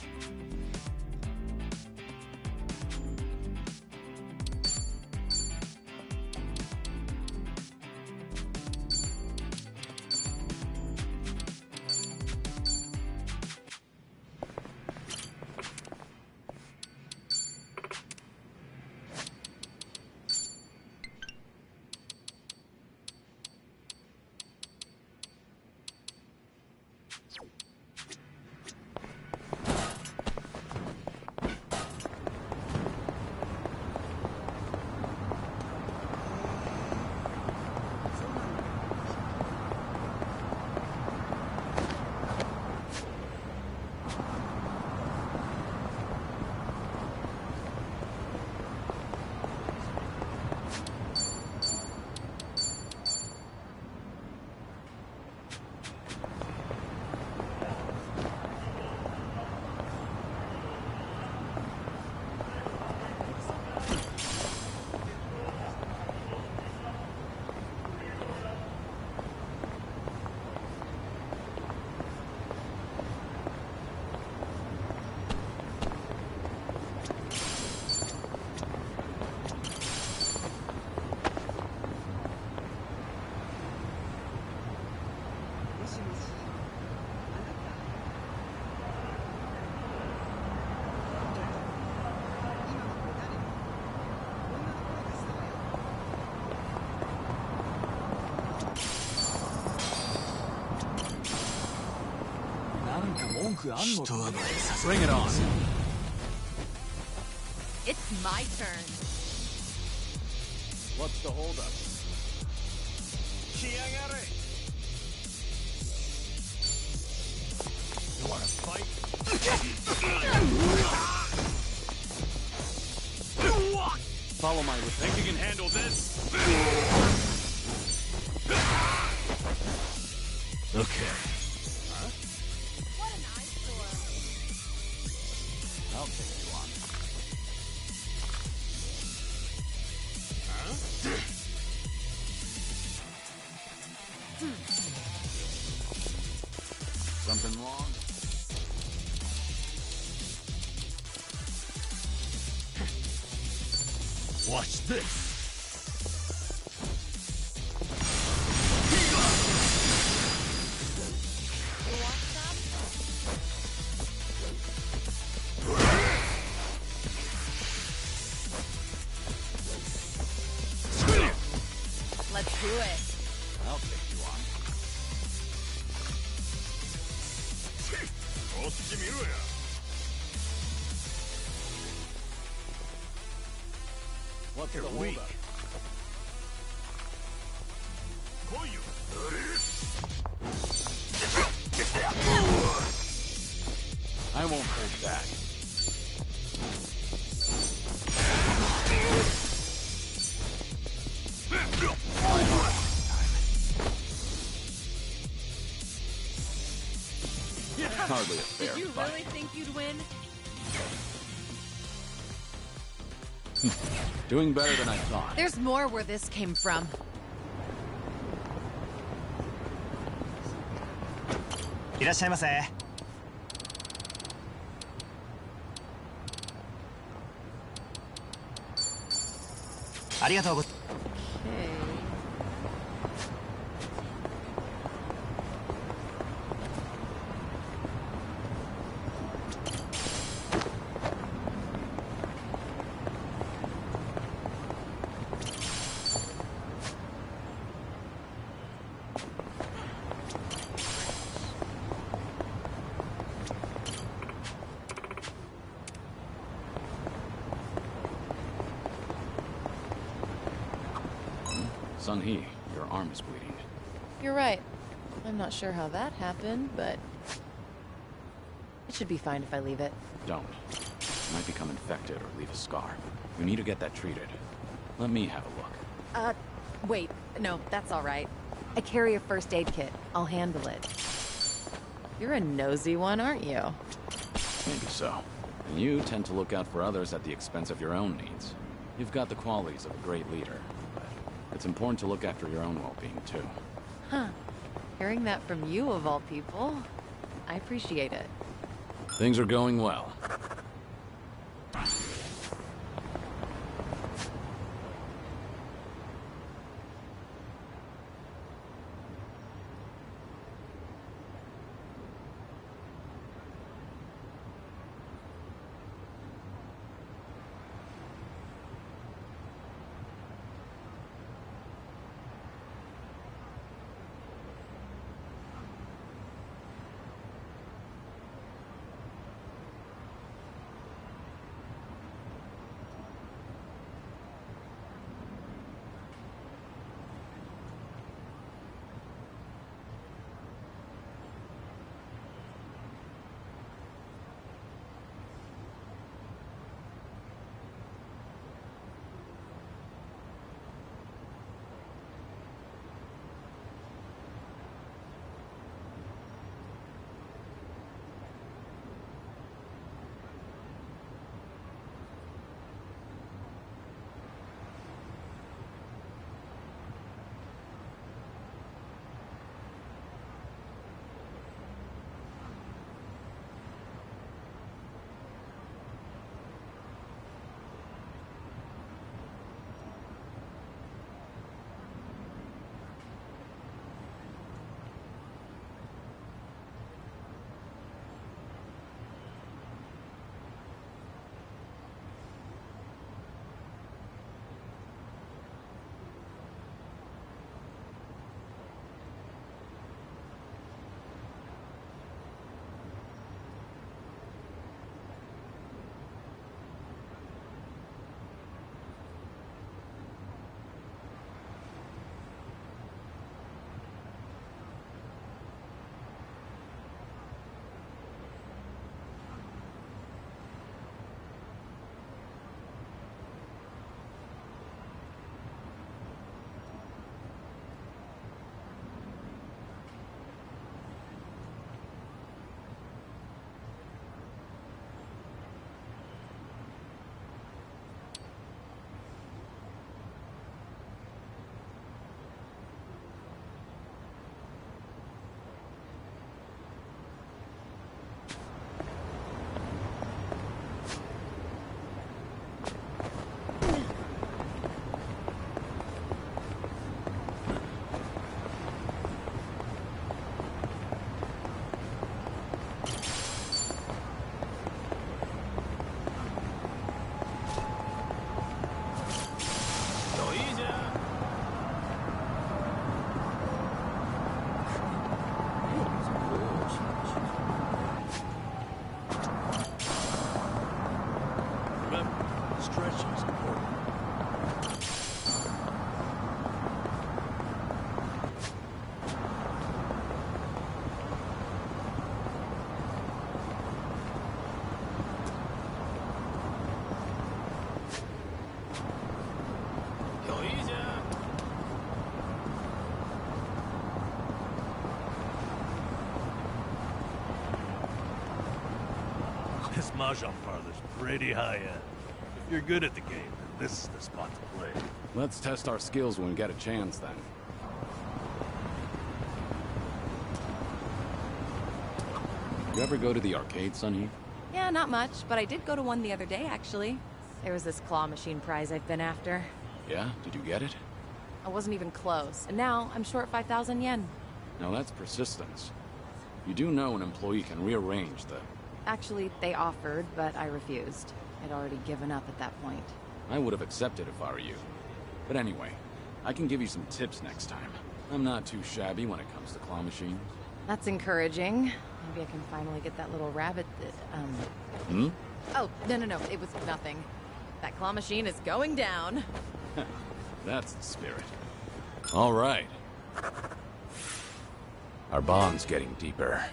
Bring it on. It's my turn. What's the holdup? You wanna fight? Follow my lead. Think you can handle this? Okay. What an eyesore. I'll take you on. Something wrong? Watch this. Let's do it. I'll take you on. What's the holdup? I won't hold back. Hardly a fair Did you fight. really think you'd win? Doing better than I thought. There's more where this came from. ありがとうご Okay. Sun-Hee, your arm is bleeding. You're right. I'm not sure how that happened, but it should be fine if I leave it. Don't. You might become infected or leave a scar. We need to get that treated. Let me have a look. Wait. No, that's all right. I carry a first aid kit. I'll handle it. You're a nosy one, aren't you? Maybe so. And you tend to look out for others at the expense of your own needs. You've got the qualities of a great leader, but it's important to look after your own well-being, too. Huh. Hearing that from you, of all people, I appreciate it. Things are going well. This Mahjong parlor's pretty high-end. If you're good at the game, then this is the spot to play. Let's test our skills when we get a chance, then. You ever go to the arcade, Sun-Hee? Yeah, not much, but I did go to one the other day, actually. There was this claw machine prize I've been after. Yeah? Did you get it? I wasn't even close, and now I'm short 5,000 yen. Now that's persistence. You do know an employee can rearrange the... Actually, they offered, but I refused. I'd already given up at that point. I would have accepted if I were you. But anyway, I can give you some tips next time. I'm not too shabby when it comes to claw machines. That's encouraging. Maybe I can finally get that little rabbit that, Hmm? Oh, no, it was nothing. That claw machine is going down. That's the spirit. All right. Our bond's getting deeper.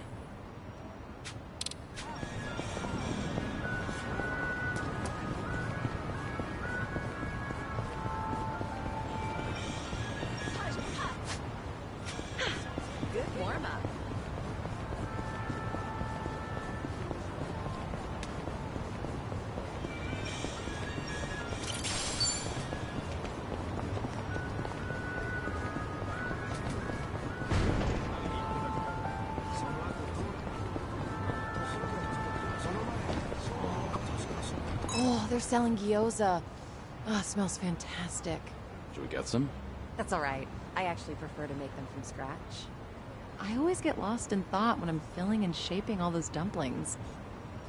Good warm-up. Oh, they're selling gyoza. Oh, it smells fantastic. Should we get some? That's all right. I actually prefer to make them from scratch. I always get lost in thought when I'm filling and shaping all those dumplings.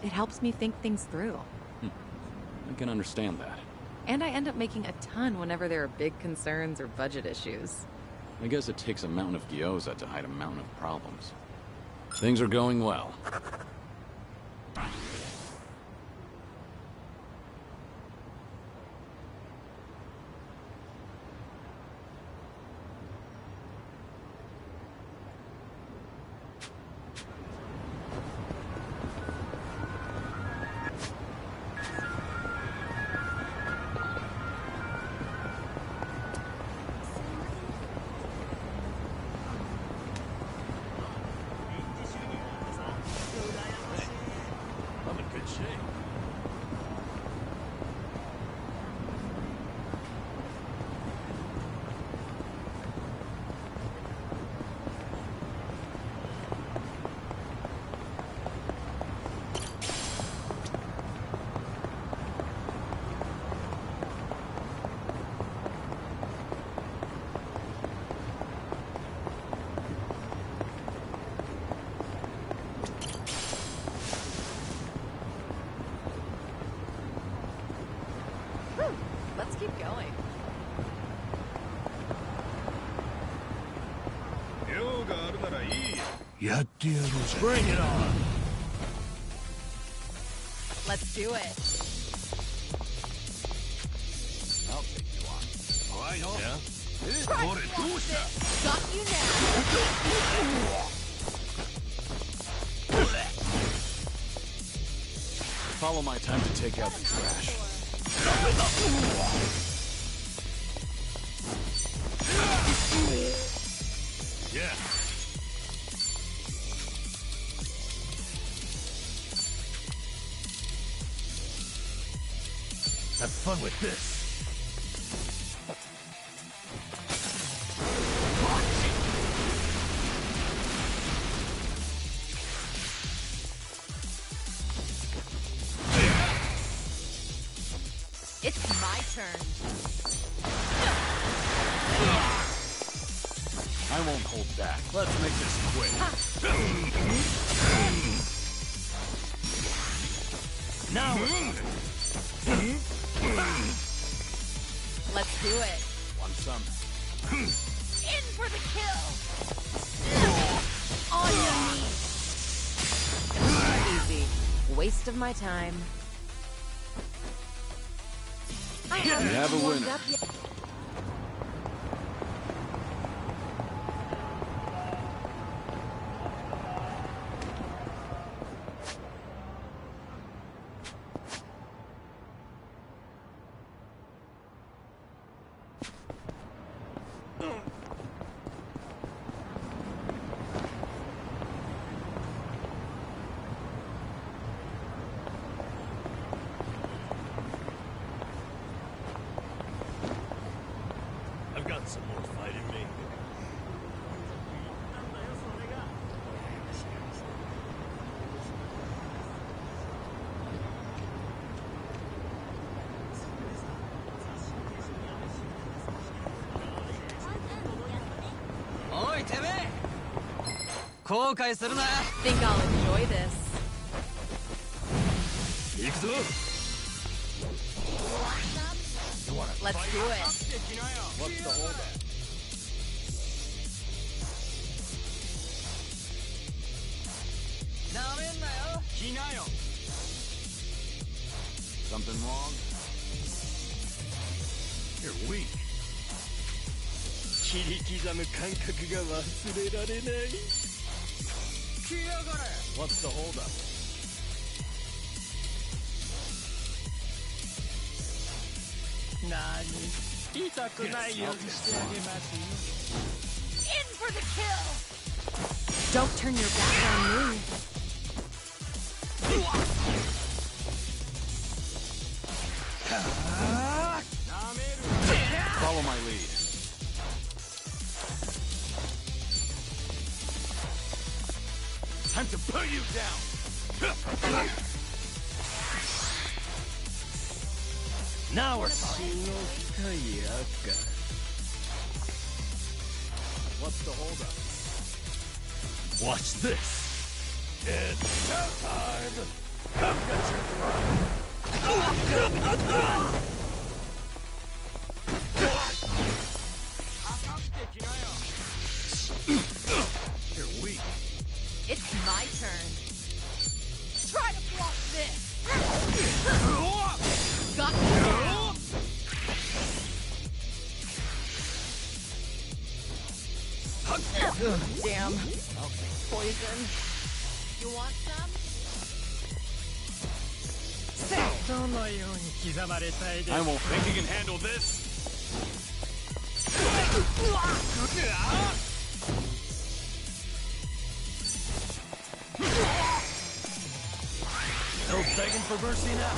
It helps me think things through. I can understand that. And I end up making a ton whenever there are big concerns or budget issues. I guess it takes a mountain of gyoza to hide a mountain of problems. Things are going well. I'm in good shape. Whew, let's keep going. Bring it on! Let's do it. I'll take you on. Yeah? Got you now. Follow my time to take out the trash. Yeah. Have fun with this. It's my turn. I won't hold back. Let's make this quick. Now. Let's do it. Want some? In for the kill. On your knees. Easy. Waste of my time. I haven't have a warmed winner. up yet. I've got some more fight in me. Think I'll enjoy this. Let's do it. What's the holdup? Something wrong? You're weak. 切り刻む感覚が忘れられない。来やがれ。What's the holdup? 何痛くないようにしてあげますよ。In for the kill! Don't turn your back on me. Follow my lead. Time to put you down! Now we're talking. What's the holdup? Watch this. It's showtime. Come get You're weak. It's my turn. Try to block this. Got you. Damn. Poison. You want some? I won't think you can handle this. No begging for mercy now.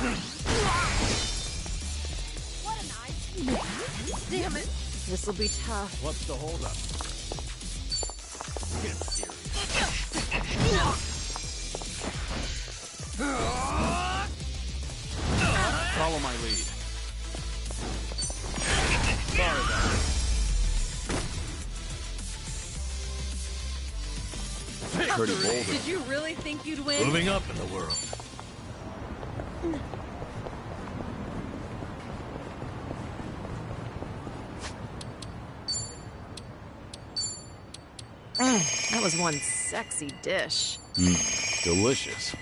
What a nice. Damn it. This'll be tough. What's the holdup? Get serious. Follow my lead. Sorry about it. Pretty bold. Did you really think you'd win? Moving up in the world. That was one sexy dish. Delicious.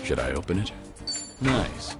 Should I open it? Nice.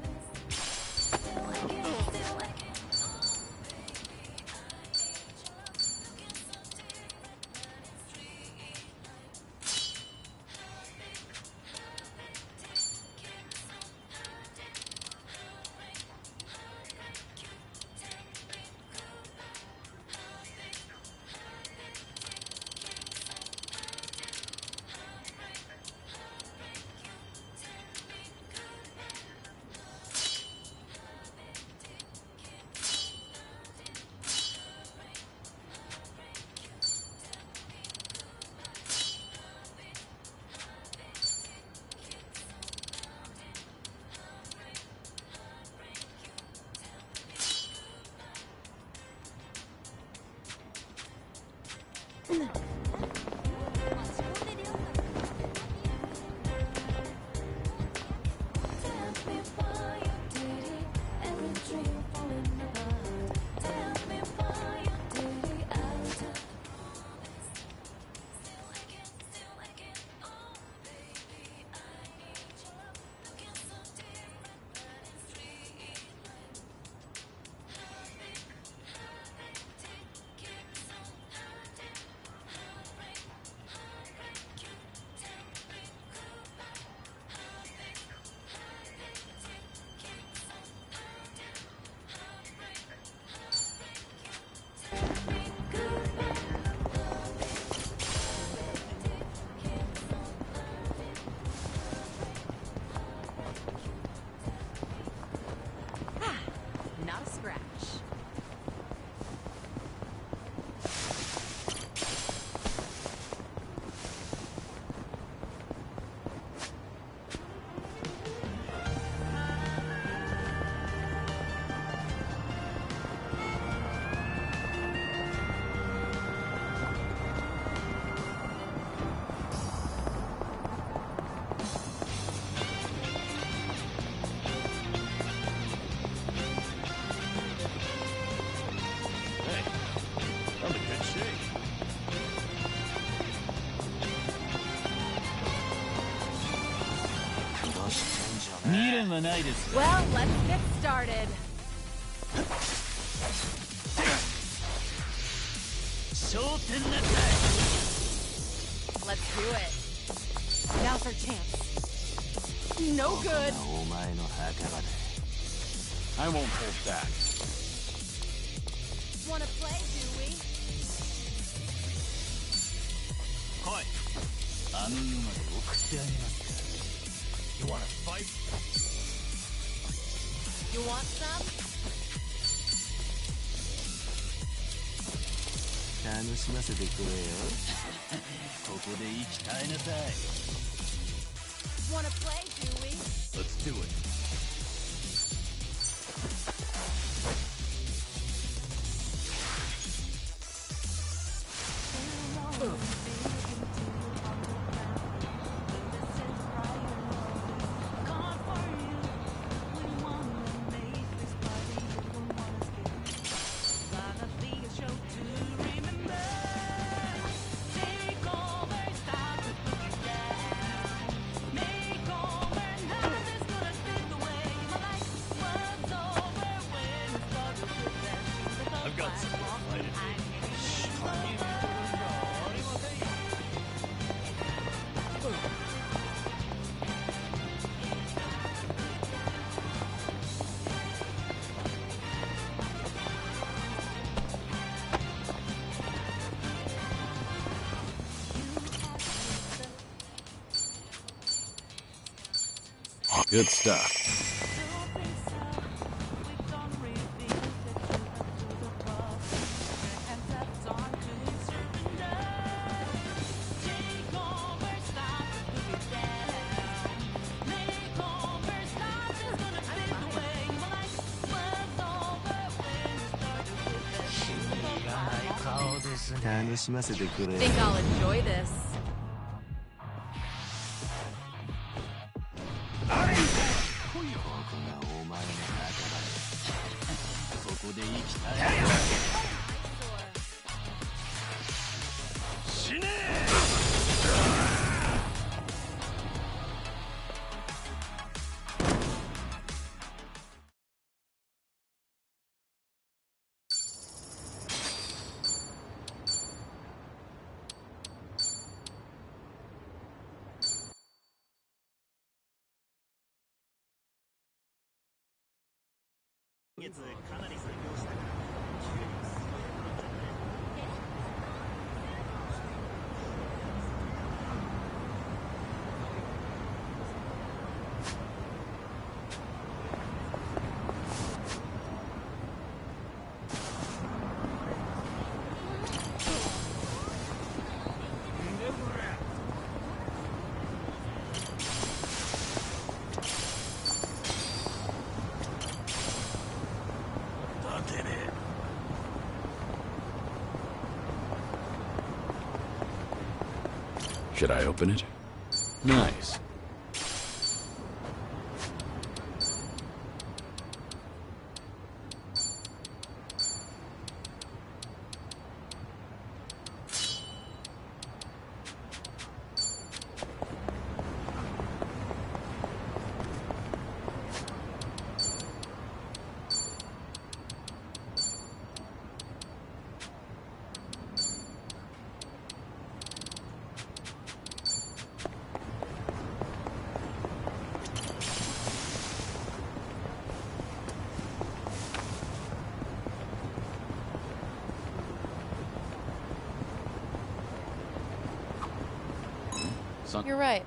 Not a scratch. Well, let's get started. Let's do it. Now's our chance. No good. I won't hold back. Wanna play, do we? You wanna fight? You want some? 楽しませてくれよ。ここで息絶えなさい。Wanna play, do we? Let's do it. Good stuff. Think I'll enjoy this. 月かなり作業したから急にすごいことになっちゃって。Should I open it? Nice. You're right.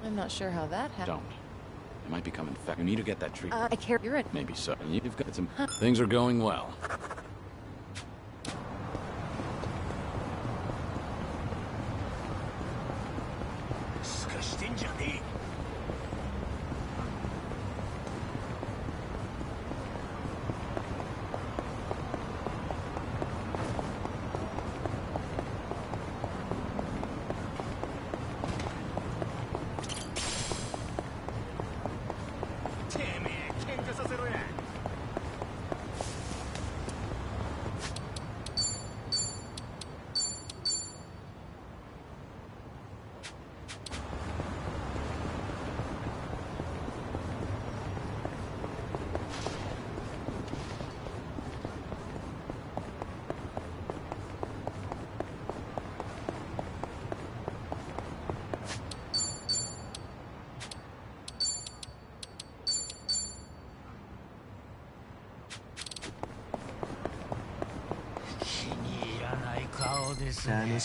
I'm not sure how that happened. Don't. It might become infected. You need to get that treatment. I care. You're it. Maybe so. And you've got some... Things are going well.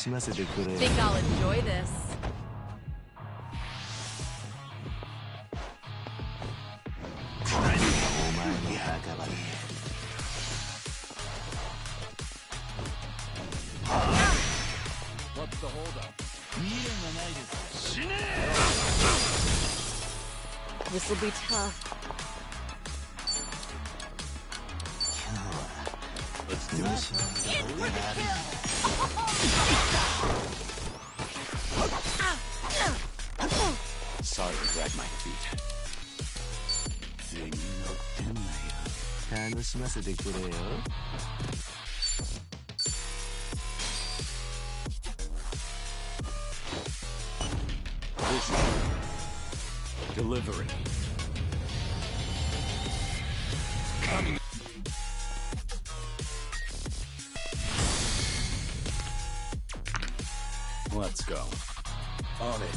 Think I'll enjoy this. What's the holdup? This will be tough. Let's do this. Sorry to drag my feet. 楽しませてくれよ。This is delivery. Coming. Let's go. On it.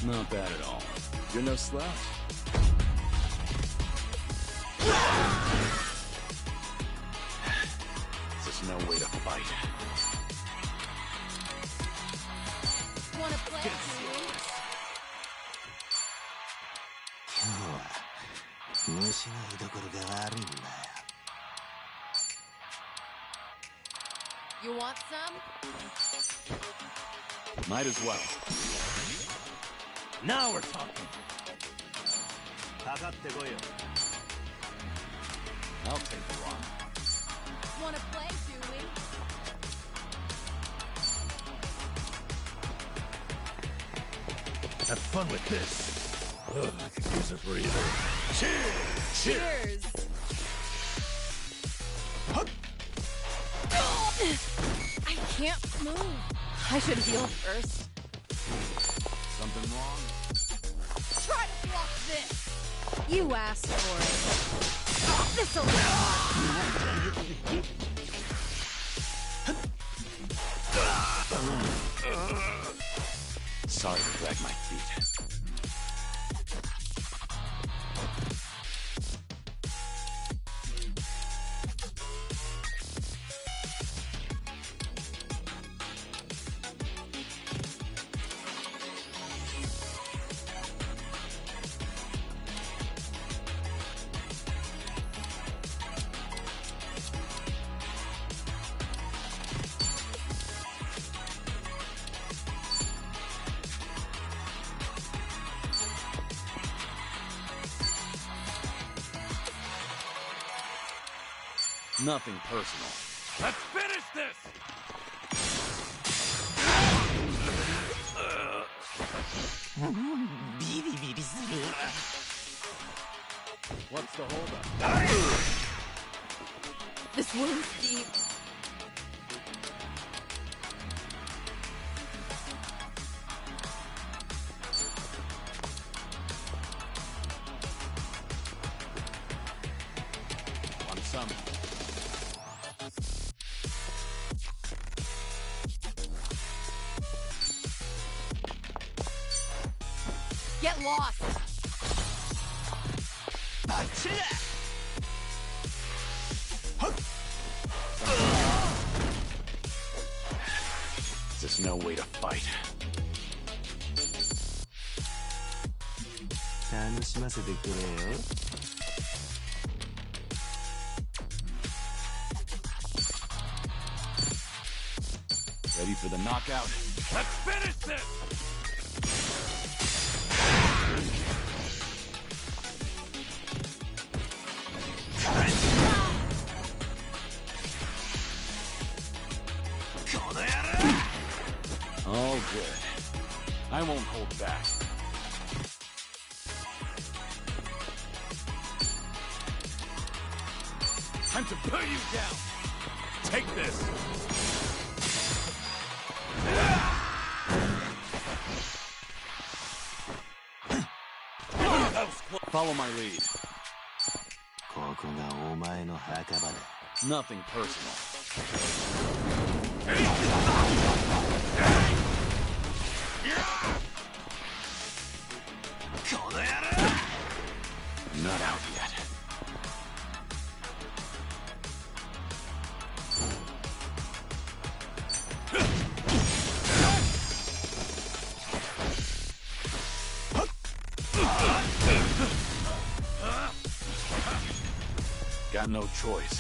Not bad at all. You're no slouch. There's no way to fight. Wanna play? You want some? Might as well. Now we're talking. I'll take the run. Wanna play, do we? Have fun with this. Ugh, I could use a breather. Cheers! Cheers! I can't move. I should heal first. Something wrong? Try to block this. You asked for it. This'll Sorry to drag my feet. Nothing personal. Let's finish this! What's the holdup? This wound's deep. Want some? get lost. There's no way to fight. 楽しませてくれよ。Ready for the knockout? Let's finish this! All good. I won't hold back. Time to put you down! Take this! Follow my lead. ここがお前の墓場だ。 Nothing personal. Not out yet. Got no choice.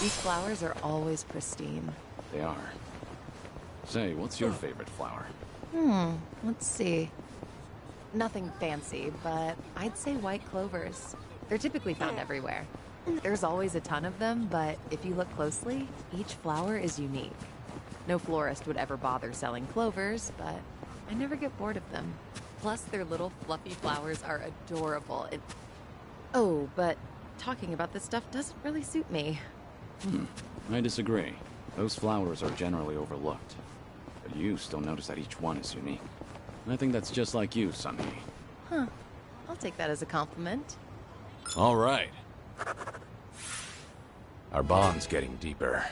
These flowers are always pristine. They are. Say, what's your favorite flower? Let's see. Nothing fancy, but I'd say white clovers. They're typically found everywhere. There's always a ton of them, but if you look closely, each flower is unique. No florist would ever bother selling clovers, but I never get bored of them. Plus, their little fluffy flowers are adorable. Oh, but talking about this stuff doesn't really suit me. I disagree. Those flowers are generally overlooked. But you still notice that each one is unique. And I think that's just like you, Sunny. Huh. I'll take that as a compliment. All right. Our bond's getting deeper.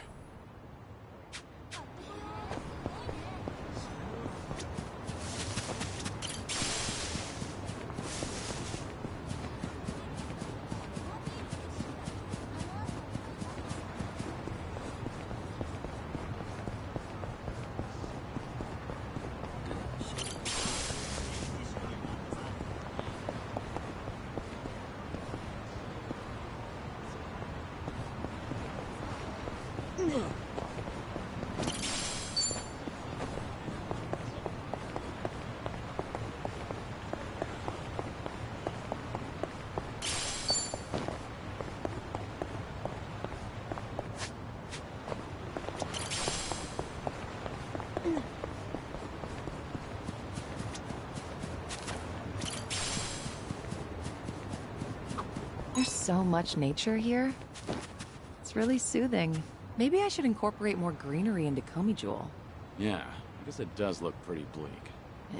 There's so much nature here. It's really soothing. Maybe I should incorporate more greenery into Komijul. Yeah, I guess it does look pretty bleak.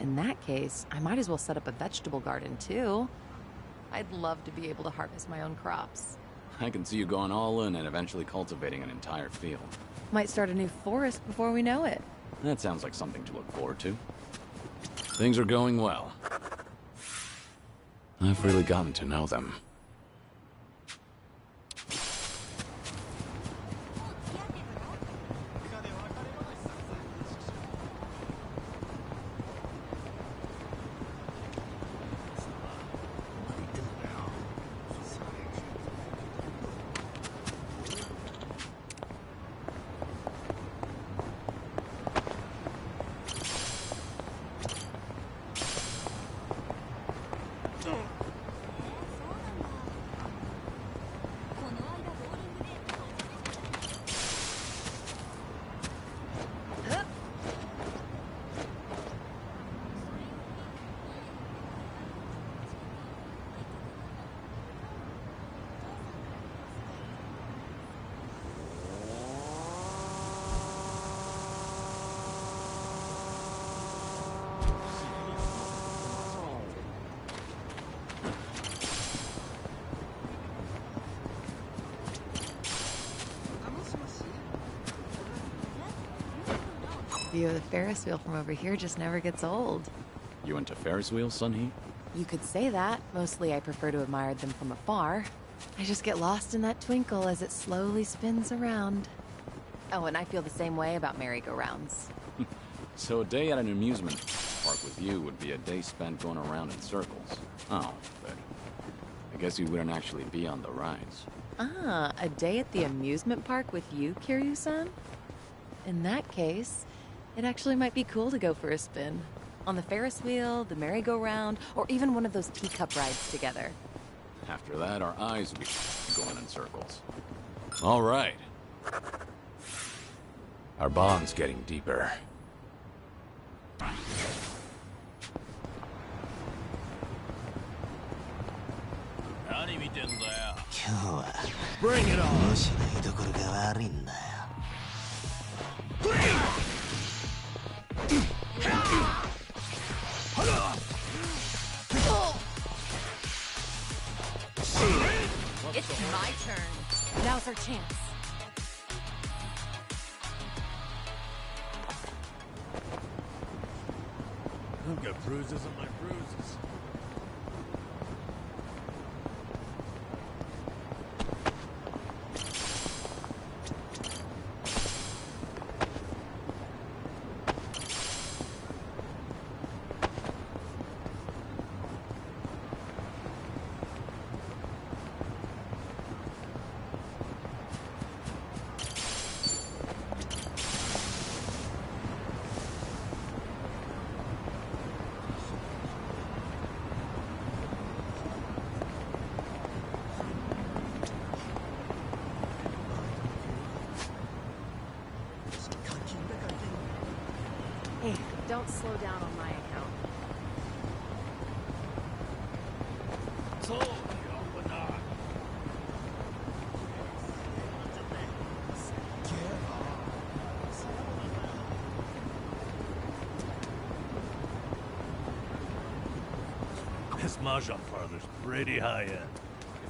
In that case, I might as well set up a vegetable garden too. I'd love to be able to harvest my own crops. I can see you going all in and eventually cultivating an entire field. Might start a new forest before we know it. That sounds like something to look forward to. Things are going well. I've really gotten to know them. View of the Ferris wheel from over here just never gets old. You into Ferris wheels, Sunhee? You could say that. Mostly I prefer to admire them from afar. I just get lost in that twinkle as it slowly spins around. Oh, and I feel the same way about merry-go-rounds. So a day at an amusement park with you would be a day spent going around in circles. Oh, but I guess you wouldn't actually be on the rides. Ah, a day at the amusement park with you, Kiryu-san? In that case, it actually might be cool to go for a spin. On the Ferris wheel, the merry-go-round, or even one of those teacup rides together. After that, our eyes would be going in circles. All right. Our bond's getting deeper. Bring it on! むしろ居所が悪いんだよ。It's my turn. Now's our chance. I've got bruises on my bruises. don't slow down on my account. This Mahjong parlor's pretty high-end.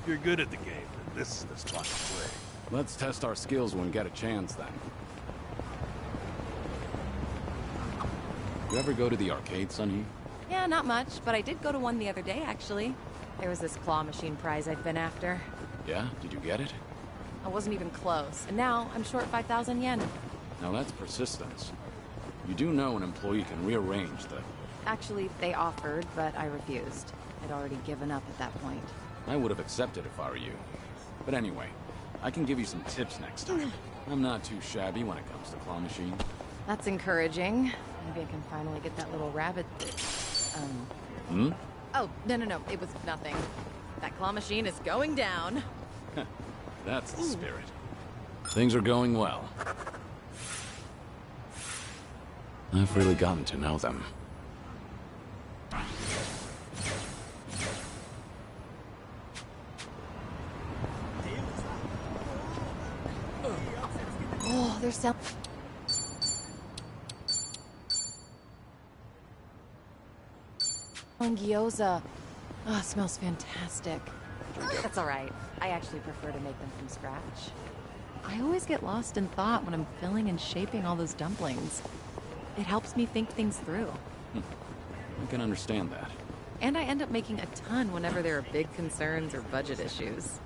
If you're good at the game, then this is the spot to play. Let's test our skills when we get a chance, then. You ever go to the arcade, Sunny? Yeah, not much, but I did go to one the other day, actually. There was this claw machine prize I'd been after. Yeah? Did you get it? I wasn't even close, and now I'm short 5,000 yen. Now that's persistence. You do know an employee can rearrange the... Actually, they offered, but I refused. I'd already given up at that point. I would have accepted if I were you. But anyway, I can give you some tips next time. I'm not too shabby when it comes to claw machine. That's encouraging. Maybe I can finally get that little rabbit... Hmm? Oh, no, it was nothing. That claw machine is going down. That's the spirit. Things are going well. I've really gotten to know them. Oh, there's some... Gyoza. Oh, it smells fantastic. That's all right. I actually prefer to make them from scratch. I always get lost in thought when I'm filling and shaping all those dumplings. It helps me think things through. I can understand that. And I end up making a ton whenever there are big concerns or budget issues.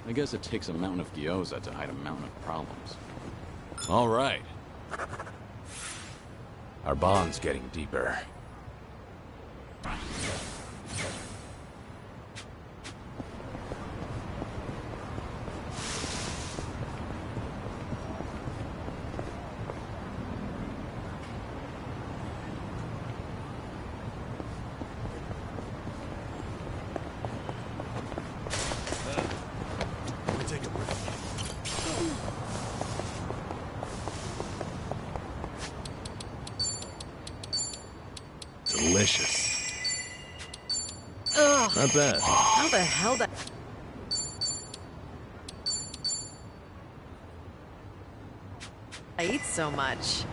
I guess it takes a mountain of gyoza to hide a mountain of problems. All right. Our bond's getting deeper. Delicious. Ugh. Not bad. How the hell did... I eat so much.